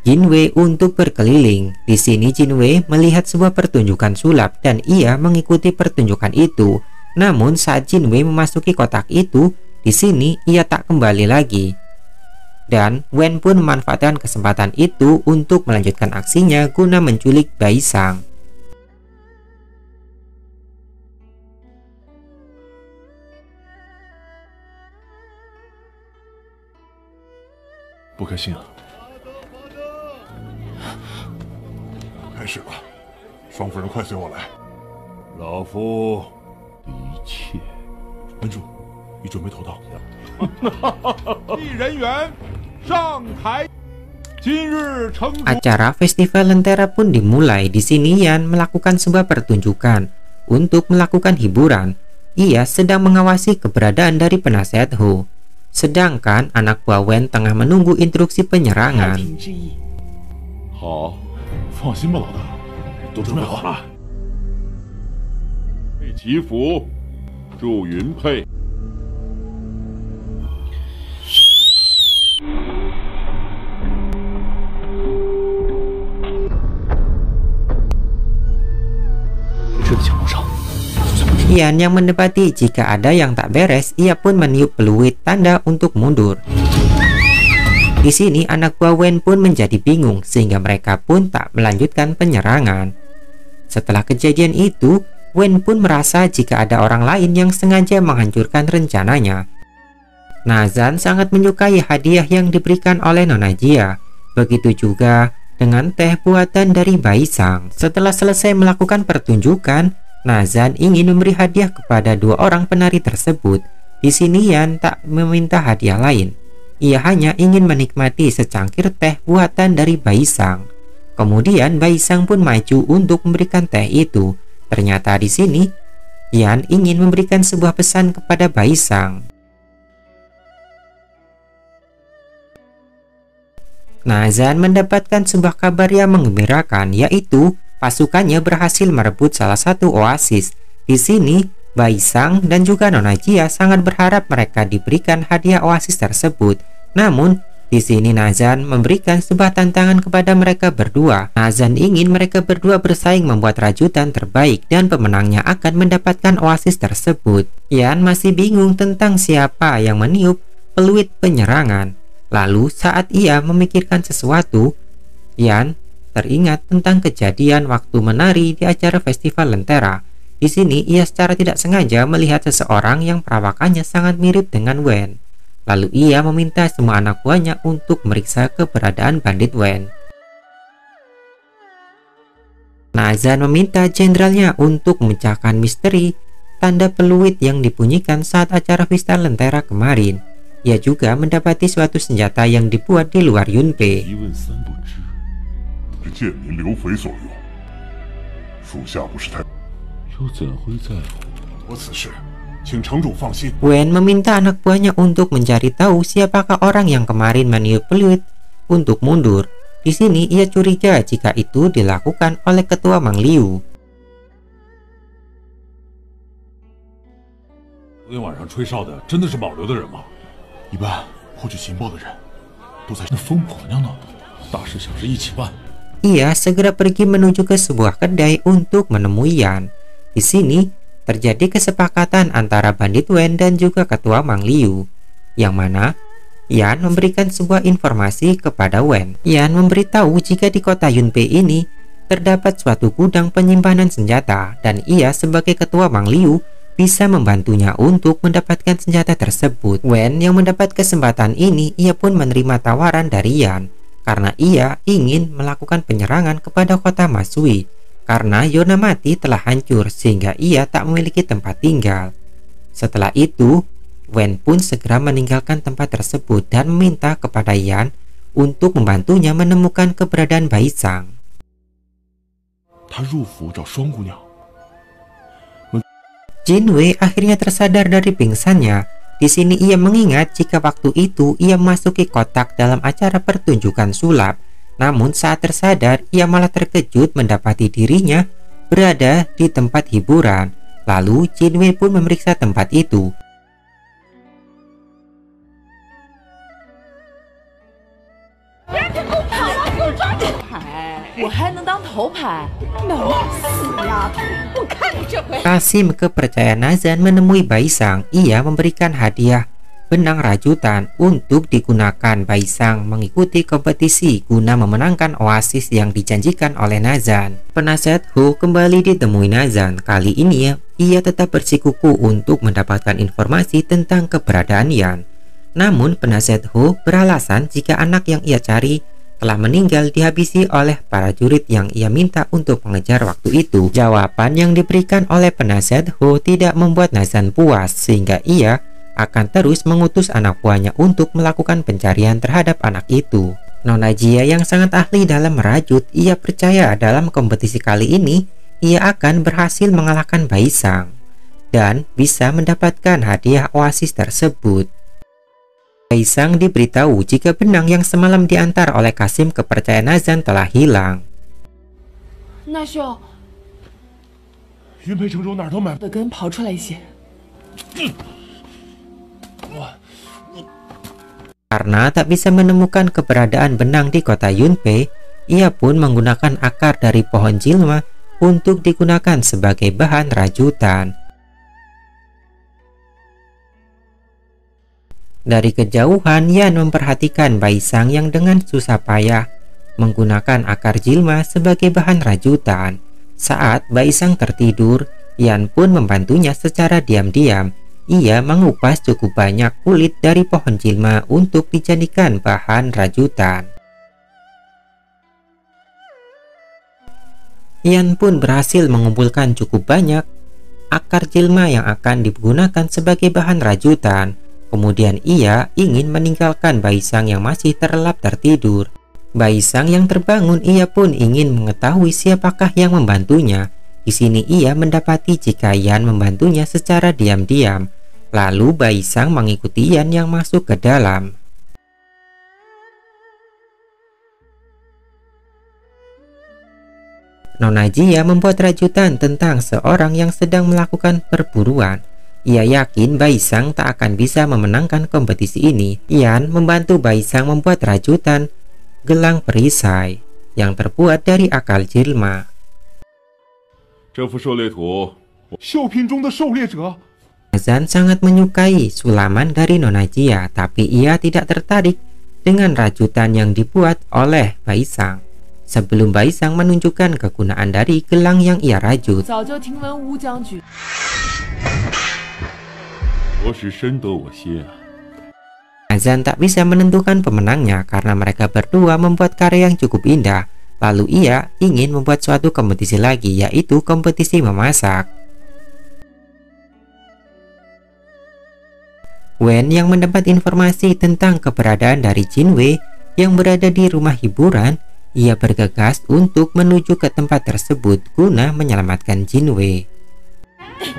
Jinwei untuk berkeliling. Di sini Jinwei melihat sebuah pertunjukan sulap dan ia mengikuti pertunjukan itu. Namun saat Jinwei memasuki kotak itu, di sini ia tak kembali lagi. Dan Wen pun memanfaatkan kesempatan itu untuk melanjutkan aksinya guna menculik Baisang. Acara festival lentera pun dimulai. Di sini Yan melakukan sebuah pertunjukan untuk melakukan hiburan. Ia sedang mengawasi keberadaan dari penasehat Ho. Sedangkan anak buah Wen tengah menunggu instruksi penyerangan. Yan yang mendapati jika ada yang tak beres, ia pun meniup peluit tanda untuk mundur. Di sini anak buah Wen pun menjadi bingung sehingga mereka pun tak melanjutkan penyerangan. Setelah kejadian itu, Wen pun merasa jika ada orang lain yang sengaja menghancurkan rencananya. Nazan sangat menyukai hadiah yang diberikan oleh Nona Jia. Begitu juga dengan teh buatan dari Baisang. Setelah selesai melakukan pertunjukan, Nazan ingin memberi hadiah kepada dua orang penari tersebut. Di sini Yan tak meminta hadiah lain. Ia hanya ingin menikmati secangkir teh buatan dari Baisang. Kemudian Baisang pun maju untuk memberikan teh itu. Ternyata di sini Yan ingin memberikan sebuah pesan kepada Baisang. Nazan mendapatkan sebuah kabar yang menggembirakan, yaitu pasukannya berhasil merebut salah satu oasis. Di sini, Baisang dan juga Nona Jia sangat berharap mereka diberikan hadiah oasis tersebut. Namun, di sini Nazan memberikan sebuah tantangan kepada mereka berdua. Nazan ingin mereka berdua bersaing membuat rajutan terbaik dan pemenangnya akan mendapatkan oasis tersebut. Yan masih bingung tentang siapa yang meniup peluit penyerangan. Lalu saat ia memikirkan sesuatu, Yan teringat tentang kejadian waktu menari di acara festival lentera. Di sini ia secara tidak sengaja melihat seseorang yang perawakannya sangat mirip dengan Wen. Lalu ia meminta semua anak buahnya untuk meriksa keberadaan bandit Wen. Nazan meminta jenderalnya untuk memecahkan misteri tanda peluit yang dibunyikan saat acara festival lentera kemarin. Ia juga mendapati suatu senjata yang dibuat di luar Yunpei. Wen meminta anak buahnya untuk mencari tahu siapakah orang yang kemarin meniup peluit untuk mundur. Di sini ia curiga jika itu dilakukan oleh ketua Mang Liu. 出去情报的人都在那疯婆娘呢，大事小事一起办。 Ia segera pergi menuju ke sebuah kedai untuk menemui Yan. Di sini terjadi kesepakatan antara bandit Wen dan juga ketua Mang Liu, yang mana Yan memberikan sebuah informasi kepada Wen. Yan memberitahu jika di kota Yunpei ini terdapat suatu gudang penyimpanan senjata dan ia sebagai ketua Mang Liu bisa membantunya untuk mendapatkan senjata tersebut. Wen yang mendapat kesempatan ini, ia pun menerima tawaran dari Yan karena ia ingin melakukan penyerangan kepada kota Masui karena Yonamati telah hancur sehingga ia tak memiliki tempat tinggal. Setelah itu, Wen pun segera meninggalkan tempat tersebut dan meminta kepada Yan untuk membantunya menemukan keberadaan Bai Sang. 他入府找双姑娘。 Jinwei akhirnya tersadar dari pingsannya. Di sini ia mengingat jika waktu itu ia memasuki kotak dalam acara pertunjukan sulap. Namun saat tersadar, ia malah terkejut mendapati dirinya berada di tempat hiburan. Lalu Jinwei pun memeriksa tempat itu. 我还能当头牌？能死丫头！我看你这回。 Kasim kepercayaan Nazan menemui Bai Sang. Ia memberikan hadiah benang rajutan untuk digunakan Bai Sang mengikuti kompetisi guna memenangkan oasis yang dijanjikan oleh Nazan. Penasihat Ho kembali ditemui Nazan. Kali ini ia tetap bersikukuh untuk mendapatkan informasi tentang keberadaan Yan. Namun penasihat Ho beralasan jika anak yang ia cari telah meninggal dihabisi oleh para jurid yang ia minta untuk mengejar waktu itu. Jawaban yang diberikan oleh penasihat Ho tidak membuat Nazan puas sehingga ia akan terus mengutus anak buahnya untuk melakukan pencarian terhadap anak itu. Nona Jia yang sangat ahli dalam merajut, ia percaya dalam kompetisi kali ini ia akan berhasil mengalahkan Bai Sang dan bisa mendapatkan hadiah oasis tersebut. Bai Sang diberitahu jika benang yang semalam diantar oleh Kasim kepercayaan Nazan telah hilang. 那秀，云培城州哪儿都买。的根刨出来一些。 Karena tak bisa menemukan keberadaan benang di kota Yunpei, ia pun menggunakan akar dari pohon jilma untuk digunakan sebagai bahan rajutan. Dari kejauhan, Yan memperhatikan Bai Sang yang dengan susah payah menggunakan akar jilma sebagai bahan rajutan. Saat Bai Sang tertidur, Yan pun membantunya secara diam-diam. Ia mengupas cukup banyak kulit dari pohon jilma untuk dijadikan bahan rajutan. Yan pun berhasil mengumpulkan cukup banyak akar jilma yang akan digunakan sebagai bahan rajutan. Kemudian ia ingin meninggalkan Bai Sang yang masih terlelap tertidur. Bai Sang yang terbangun, ia pun ingin mengetahui siapakah yang membantunya. Di sini ia mendapati jika Yan membantunya secara diam-diam. Lalu Bai Sang mengikuti Yan yang masuk ke dalam. Nona Jia membuat rajutan tentang seorang yang sedang melakukan perburuan. Ia yakin Bai Sang tak akan bisa memenangkan kompetisi ini. Yan membantu Bai Sang membuat rajutan gelang perisai yang terbuat dari akar jilma. 这幅狩猎图， 绣品中的狩猎者。 Nazan sangat menyukai sulaman dari Nona Jia, tapi ia tidak tertarik dengan rajutan yang dibuat oleh Bai Sang. Sebelum Bai Sang menunjukkan kegunaan dari gelang yang ia rajut. 早就听闻吴将军。 着实深得我心啊！ Nazan tak bisa menentukan pemenangnya karena mereka berdua membuat karya yang cukup indah. Lalu ia ingin membuat suatu kompetisi lagi, yaitu kompetisi memasak. Wen yang mendapat informasi tentang keberadaan dari Jinwei yang berada di rumah hiburan, ia bergegas untuk menuju ke tempat tersebut guna menyelamatkan Jinwei.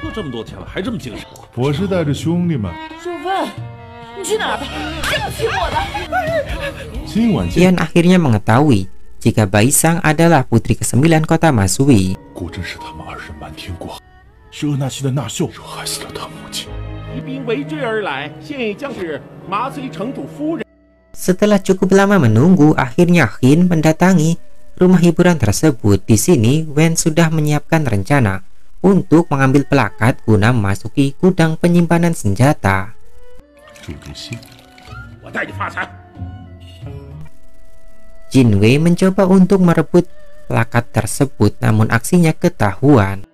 都这么多天了，还这么精神？ 我是带着兄弟们。 秀芬，你去哪儿吧？这么娶我的？ 今晚见。 Yan akhirnya mengetahui jika Bai Sang adalah putri ke-9 kota Masui. 果真是他们二人瞒天过海，是厄纳西的纳秀惹害死了他母亲。Setelah cukup lama menunggu, akhirnya Hin mendatangi rumah hiburan tersebut. Di sini Wen sudah menyiapkan rencana untuk mengambil pelakat guna memasuki gudang penyimpanan senjata. Jinwei mencoba untuk merebut pelakat tersebut, namun aksinya ketahuan.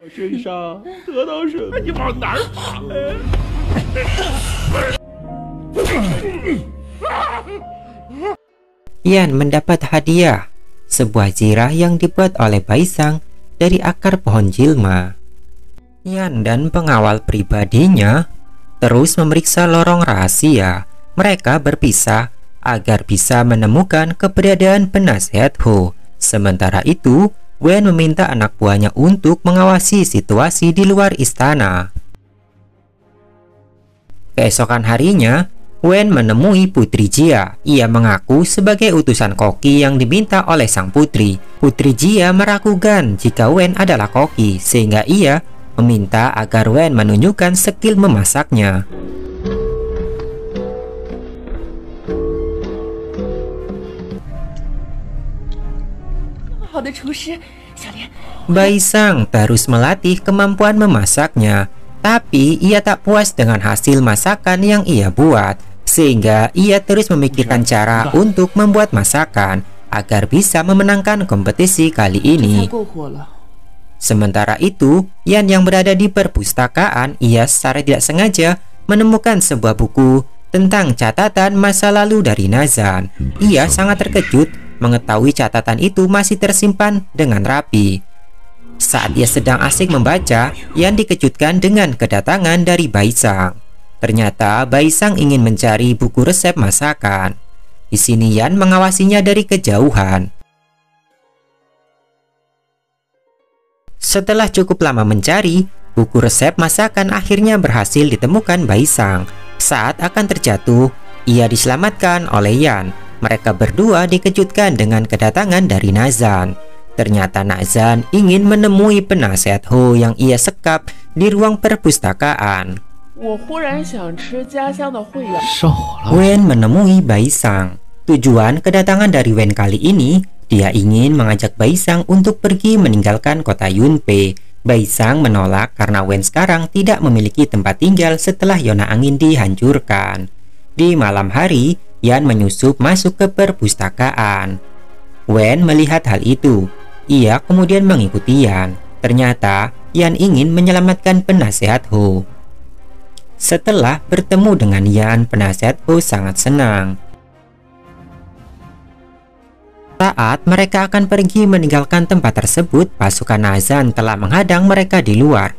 Yan mendapat hadiah, sebuah zirah yang dibuat oleh Baisang dari akar pohon jilma. Yan dan pengawal pribadinya terus memeriksa lorong rahasia. Mereka berpisah agar bisa menemukan keberadaan penasehat Ho. Sementara itu, Wen meminta anak buahnya untuk mengawasi situasi di luar istana. Keesokan harinya, Wen menemui Putri Jia. Ia mengaku sebagai utusan koki yang diminta oleh sang putri. Putri Jia meragukan jika Wen adalah koki, sehingga ia meminta agar Wen menunjukkan skill memasaknya. Baisang terus melatih kemampuan memasaknya, tapi ia tak puas dengan hasil masakan yang ia buat, sehingga ia terus memikirkan cara untuk membuat masakan agar bisa memenangkan kompetisi kali ini. Sementara itu, Yan yang berada di perpustakaan, ia secara tidak sengaja menemukan sebuah buku tentang catatan masa lalu dari Nazan. Ia sangat terkejut mengetahui catatan itu masih tersimpan dengan rapi. Saat ia sedang asik membaca, Yan dikejutkan dengan kedatangan dari Baisang. Ternyata Baisang ingin mencari buku resep masakan. Di sini Yan mengawasinya dari kejauhan. Setelah cukup lama mencari, buku resep masakan akhirnya berhasil ditemukan Baisang. Saat akan terjatuh, ia diselamatkan oleh Yan. Mereka berdua dikejutkan dengan kedatangan dari Nazan. Ternyata Nazan ingin menemui penasehat Ho yang ia sekap di ruang perpustakaan. Wen menemui Baisang. Tujuan kedatangan dari Wen kali ini, dia ingin mengajak Baisang untuk pergi meninggalkan kota Yunpei. Baisang menolak karena Wen sekarang tidak memiliki tempat tinggal setelah Yona Angin dihancurkan. Di malam hari, Yan menyusup masuk ke perpustakaan. Wen melihat hal itu. Ia kemudian mengikuti Yan. Ternyata Yan ingin menyelamatkan penasehat Ho. Setelah bertemu dengan Yan, penasehat Ho sangat senang. Saat mereka akan pergi meninggalkan tempat tersebut, pasukan Nazan telah menghadang mereka di luar.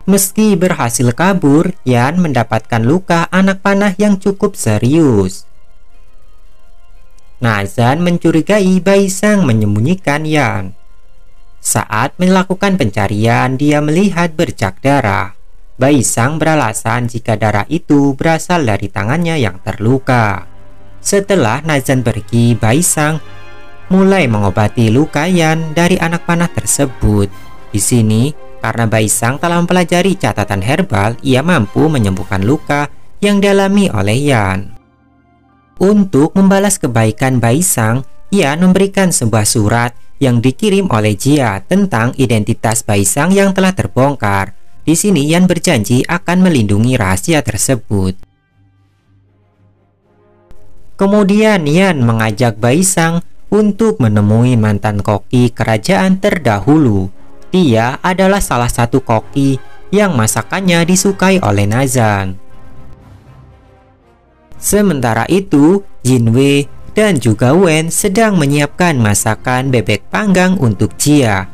Meski berhasil kabur, Yan mendapatkan luka anak panah yang cukup serius. Nazan mencurigai Baisang menyembunyikan Yan. Saat melakukan pencarian, dia melihat bercak darah. Baisang beralasan jika darah itu berasal dari tangannya yang terluka. Setelah Nazan pergi, Baisang mulai mengobati luka Yan dari anak panah tersebut. Di sini, karena Baisang telah mempelajari catatan herbal, ia mampu menyembuhkan luka yang dialami oleh Yan. Untuk membalas kebaikan Baisang, Yan memberikan sebuah surat yang dikirim oleh Jia tentang identitas Baisang yang telah terbongkar. Di sini Yan berjanji akan melindungi rahasia tersebut. Kemudian Yan mengajak Baisang untuk menemui mantan koki kerajaan terdahulu. Dia adalah salah satu koki yang masakannya disukai oleh Nazan. Sementara itu, Jinwei dan juga Wen sedang menyiapkan masakan bebek panggang untuk Jia.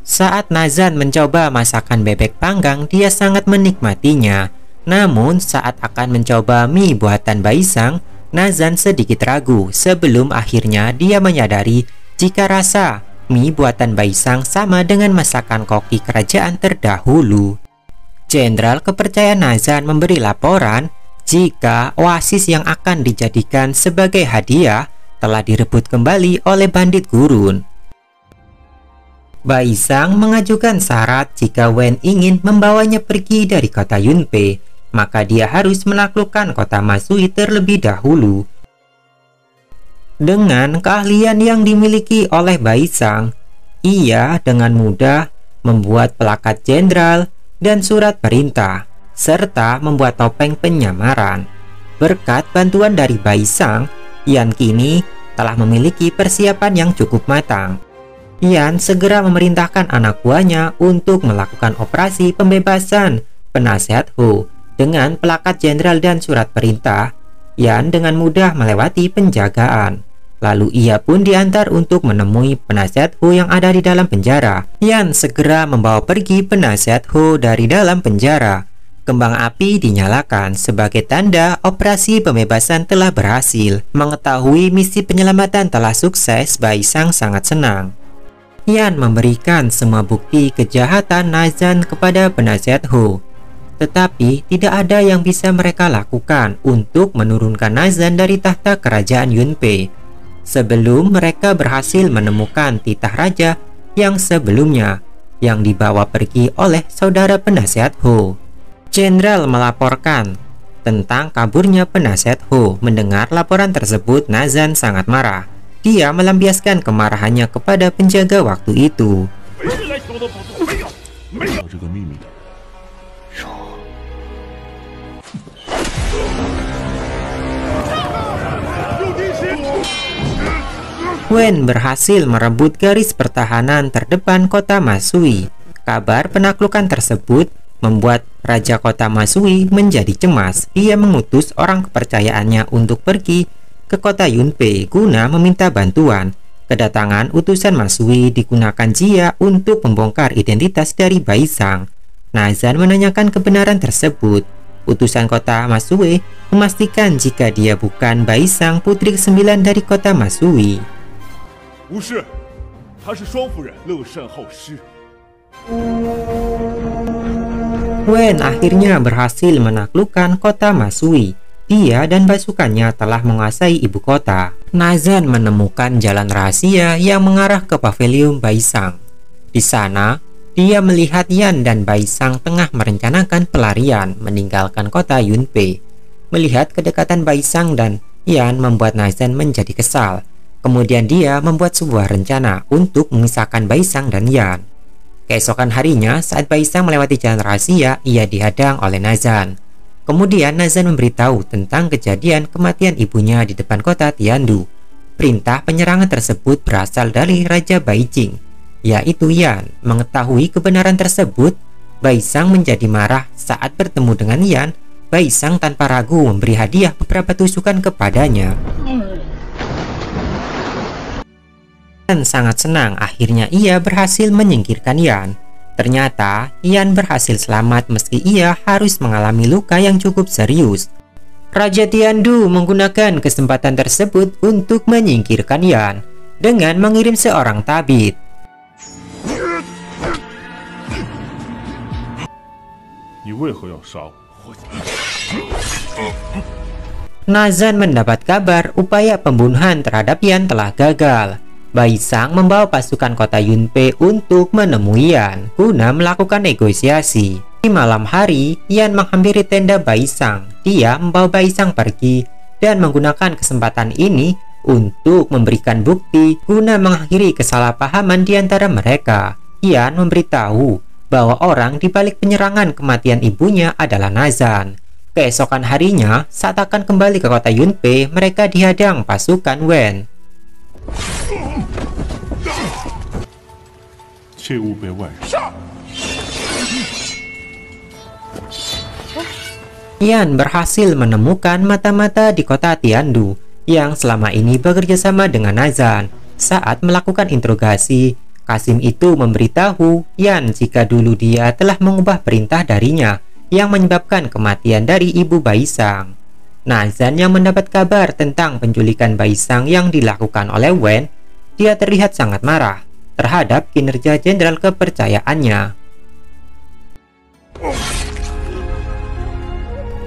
Saat Nazan mencoba masakan bebek panggang, dia sangat menikmatinya. Namun saat akan mencoba mie buatan Baisang, Nazan sedikit ragu sebelum akhirnya dia menyadari jika rasa mie buatan Baisang sama dengan masakan koki kerajaan terdahulu. Jenderal kepercayaan Nazan memberi laporan jika oasis yang akan dijadikan sebagai hadiah telah direbut kembali oleh bandit gurun. Baisang mengajukan syarat jika Wen ingin membawanya pergi dari kota Yunpei, maka dia harus menaklukkan kota Masui terlebih dahulu. Dengan keahlian yang dimiliki oleh Baisang, ia dengan mudah membuat plakat jenderal dan surat perintah, serta membuat topeng penyamaran. Berkat bantuan dari Baisang, Yan kini telah memiliki persiapan yang cukup matang. Yan segera memerintahkan anak buahnya untuk melakukan operasi pembebasan penasehat Ho. Dengan plakat jenderal dan surat perintah, Yan dengan mudah melewati penjagaan. Lalu ia pun diantar untuk menemui penasehat Ho yang ada di dalam penjara. Yan segera membawa pergi penasehat Ho dari dalam penjara. Kembang api dinyalakan sebagai tanda operasi pembebasan telah berhasil. Mengetahui misi penyelamatan telah sukses, Baisang sangat senang. Yan memberikan semua bukti kejahatan Nazan kepada penasehat Ho. Tetapi tidak ada yang bisa mereka lakukan untuk menurunkan Nazan dari tahta kerajaan Yunpei sebelum mereka berhasil menemukan titah raja yang sebelumnya yang dibawa pergi oleh saudara penasehat Ho. Jenderal melaporkan tentang kaburnya penasehat Ho. Mendengar laporan tersebut, Nazan sangat marah. Dia melampiaskan kemarahannya kepada penjaga waktu itu. Wen berhasil merebut garis pertahanan terdepan kota Masui. Kabar penaklukan tersebut membuat Raja Kota Masui menjadi cemas. Dia mengutus orang kepercayaannya untuk pergi ke kota Yunpei guna meminta bantuan. Kedatangan utusan Masui digunakan Jia untuk membongkar identitas dari Baisang. Nazan menanyakan kebenaran tersebut. Utusan kota Masui memastikan jika dia bukan Baisang, putri ke-9 dari kota Masui. Wen akhirnya berhasil menaklukkan kota Masui. Dia dan pasukannya telah menguasai ibu kota. Nazan menemukan jalan rahasia yang mengarah ke pavilion Baisang. Di sana, dia melihat Yan dan Baisang tengah merencanakan pelarian meninggalkan kota Yunpei. Melihat kedekatan Baisang dan Yan membuat Nazan menjadi kesal. Kemudian dia membuat sebuah rencana untuk memisahkan Baisang dan Yan. Keesokan harinya, saat Baisang melewati jalan rahasia, ia dihadang oleh Nazan. Kemudian Nazan memberitahu tentang kejadian kematian ibunya di depan kota Tiandu. Perintah penyerangan tersebut berasal dari Raja Baijing, yaitu Yan. Mengetahui kebenaran tersebut, Baisang menjadi marah. Saat bertemu dengan Yan, Baisang tanpa ragu memberi hadiah beberapa tusukan kepadanya. Dan sangat senang akhirnya ia berhasil menyingkirkan Yan. Ternyata Yan berhasil selamat meski ia harus mengalami luka yang cukup serius. Raja Tiandu menggunakan kesempatan tersebut untuk menyingkirkan Yan dengan mengirim seorang tabib. Nazan mendapat kabar upaya pembunuhan terhadap Yan telah gagal. Baisang membawa pasukan kota Yunpei untuk menemui Yan guna melakukan negosiasi. Di malam hari, Yan menghampiri tenda Baisang. Dia membawa Baisang pergi dan menggunakan kesempatan ini untuk memberikan bukti guna mengakhiri kesalahpahaman di antara mereka. Yan memberitahu bahwa orang di balik penyerangan kematian ibunya adalah Nazan. Keesokan harinya, saat akan kembali ke kota Yunpei, mereka dihadang pasukan Wen. Yan berhasil menemukan mata-mata di kota Tiandu yang selama ini bekerja sama dengan Nazan. Saat melakukan interogasi, Kasim itu memberitahu Yan jika dulu dia telah mengubah perintah darinya yang menyebabkan kematian dari ibu Baisang. Nazan yang mendapat kabar tentang penculikan Baisang yang dilakukan oleh Wen, dia terlihat sangat marah terhadap kinerja jenderal kepercayaannya.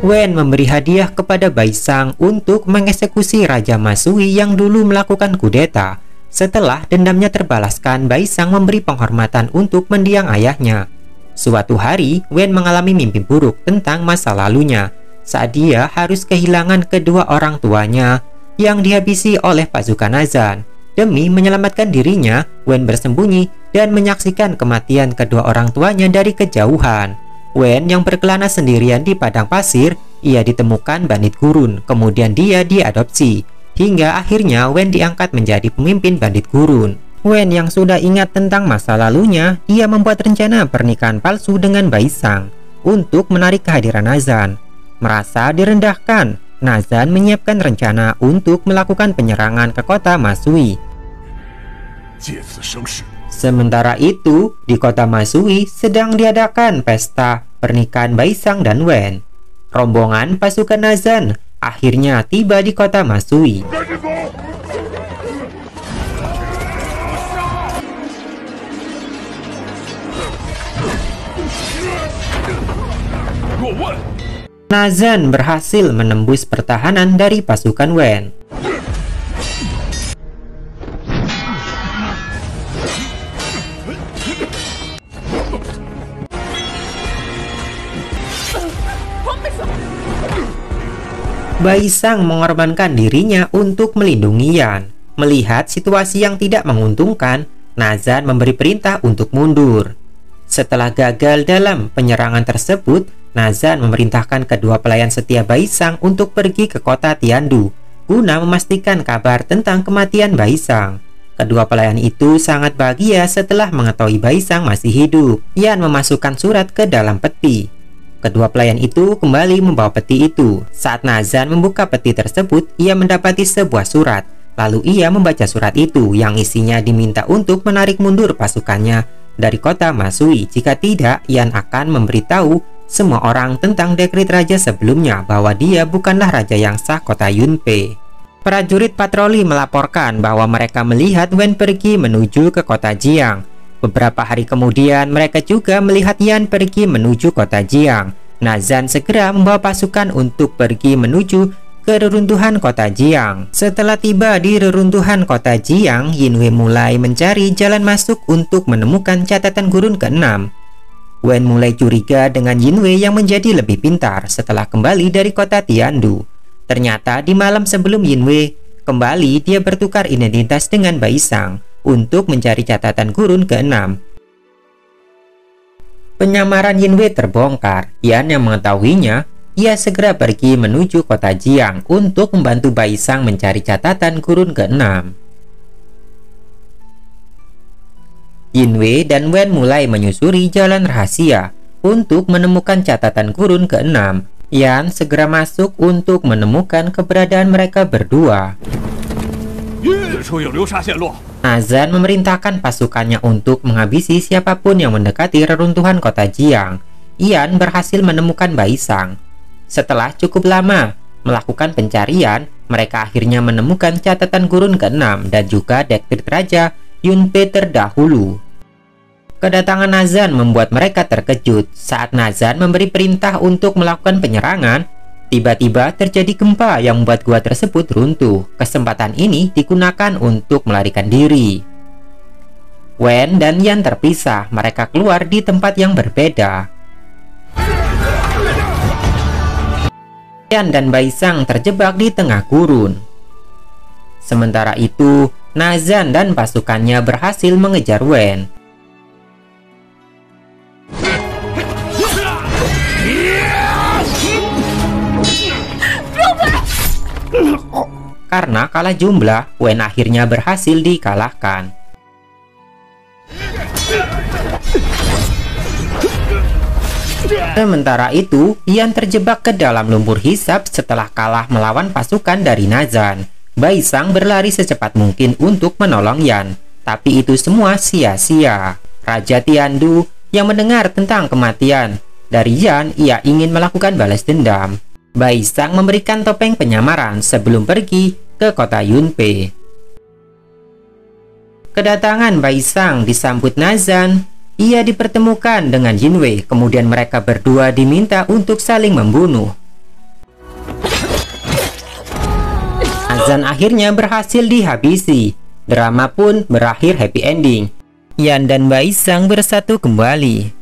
Wen memberi hadiah kepada Baisang untuk mengeksekusi Raja Masui yang dulu melakukan kudeta. Setelah dendamnya terbalaskan, Baisang memberi penghormatan untuk mendiang ayahnya. Suatu hari, Wen mengalami mimpi buruk tentang masa lalunya saat dia harus kehilangan kedua orang tuanya yang dihabisi oleh pasukan Nazan. Demi menyelamatkan dirinya, Wen bersembunyi dan menyaksikan kematian kedua orang tuanya dari kejauhan. Wen yang berkelana sendirian di padang pasir, ia ditemukan bandit gurun, kemudian dia diadopsi. Hingga akhirnya Wen diangkat menjadi pemimpin bandit gurun. Wen yang sudah ingat tentang masa lalunya, dia membuat rencana pernikahan palsu dengan Baisang untuk menarik kehadiran Nazan. Merasa direndahkan, Nazan menyiapkan rencana untuk melakukan penyerangan ke kota Masui. Sementara itu, di kota Masui sedang diadakan pesta pernikahan Baisang dan Wen. Rombongan pasukan Nazan akhirnya tiba di kota Masui. Nazan berhasil menembus pertahanan dari pasukan Wen. Baisang mengorbankan dirinya untuk melindungi Yan. Melihat situasi yang tidak menguntungkan, Nazan memberi perintah untuk mundur. Setelah gagal dalam penyerangan tersebut, Nazan memerintahkan kedua pelayan setia Baisang untuk pergi ke kota Tiandu guna memastikan kabar tentang kematian Baisang. Kedua pelayan itu sangat bahagia setelah mengetahui Baisang masih hidup. Yan memasukkan surat ke dalam peti. Kedua pelayan itu kembali membawa peti itu. Saat Nazan membuka peti tersebut, ia mendapati sebuah surat. Lalu ia membaca surat itu yang isinya diminta untuk menarik mundur pasukannya dari kota Masui. Jika tidak, Yan akan memberitahu semua orang tentang dekret raja sebelumnya bahwa dia bukanlah raja yang sah kota Yunpei. Prajurit patroli melaporkan bahwa mereka melihat Wen pergi menuju ke kota Jiang. Beberapa hari kemudian, mereka juga melihat Yan pergi menuju kota Jiang. Nazan segera membawa pasukan untuk pergi menuju ke reruntuhan kota Jiang. Setelah tiba di reruntuhan kota Jiang, Yinwei mulai mencari jalan masuk untuk menemukan catatan gurun ke-6. Wen mulai curiga dengan Yinwei yang menjadi lebih pintar setelah kembali dari kota Tiandu. Ternyata di malam sebelum Yinwei kembali, dia bertukar identitas dengan Baisang untuk mencari catatan gurun ke-6. Penyamaran Yinwei terbongkar. Yan yang mengetahuinya, ia segera pergi menuju kota Jiang untuk membantu Baisang mencari catatan gurun ke-6. Yinwei dan Wen mulai menyusuri jalan rahasia untuk menemukan catatan gurun ke-6. Yan segera masuk untuk menemukan keberadaan mereka berdua. Nazan memerintahkan pasukannya untuk menghabisi siapapun yang mendekati reruntuhan kota Jiang. Yan berhasil menemukan Baisang. Setelah cukup lama melakukan pencarian, mereka akhirnya menemukan catatan gurun ke-6 dan juga dekret raja Yunpei terdahulu. Kedatangan Nazan membuat mereka terkejut. Saat Nazan memberi perintah untuk melakukan penyerangan, tiba-tiba terjadi gempa yang membuat gua tersebut runtuh. Kesempatan ini digunakan untuk melarikan diri. Wen dan Yan terpisah. Mereka keluar di tempat yang berbeda. Yan dan Baisang terjebak di tengah gurun. Sementara itu, Nazan dan pasukannya berhasil mengejar Wen. Karena kalah jumlah, Wen akhirnya berhasil dikalahkan. Sementara itu, Yan terjebak ke dalam lumpur hisap setelah kalah melawan pasukan dari Nazan. Baisang berlari secepat mungkin untuk menolong Yan, tapi itu semua sia-sia. Raja Tiandu yang mendengar tentang kematian dari Yan, ia ingin melakukan balas dendam. Bai Sang memberikan topeng penyamaran sebelum pergi ke kota Yunpei. Kedatangan Bai Sang disambut Nazan. Ia dipertemukan dengan Yin Wei, kemudian mereka berdua diminta untuk saling membunuh. Nazan akhirnya berhasil dihabisi. Drama pun berakhir happy ending. Yan dan Bai Sang bersatu kembali.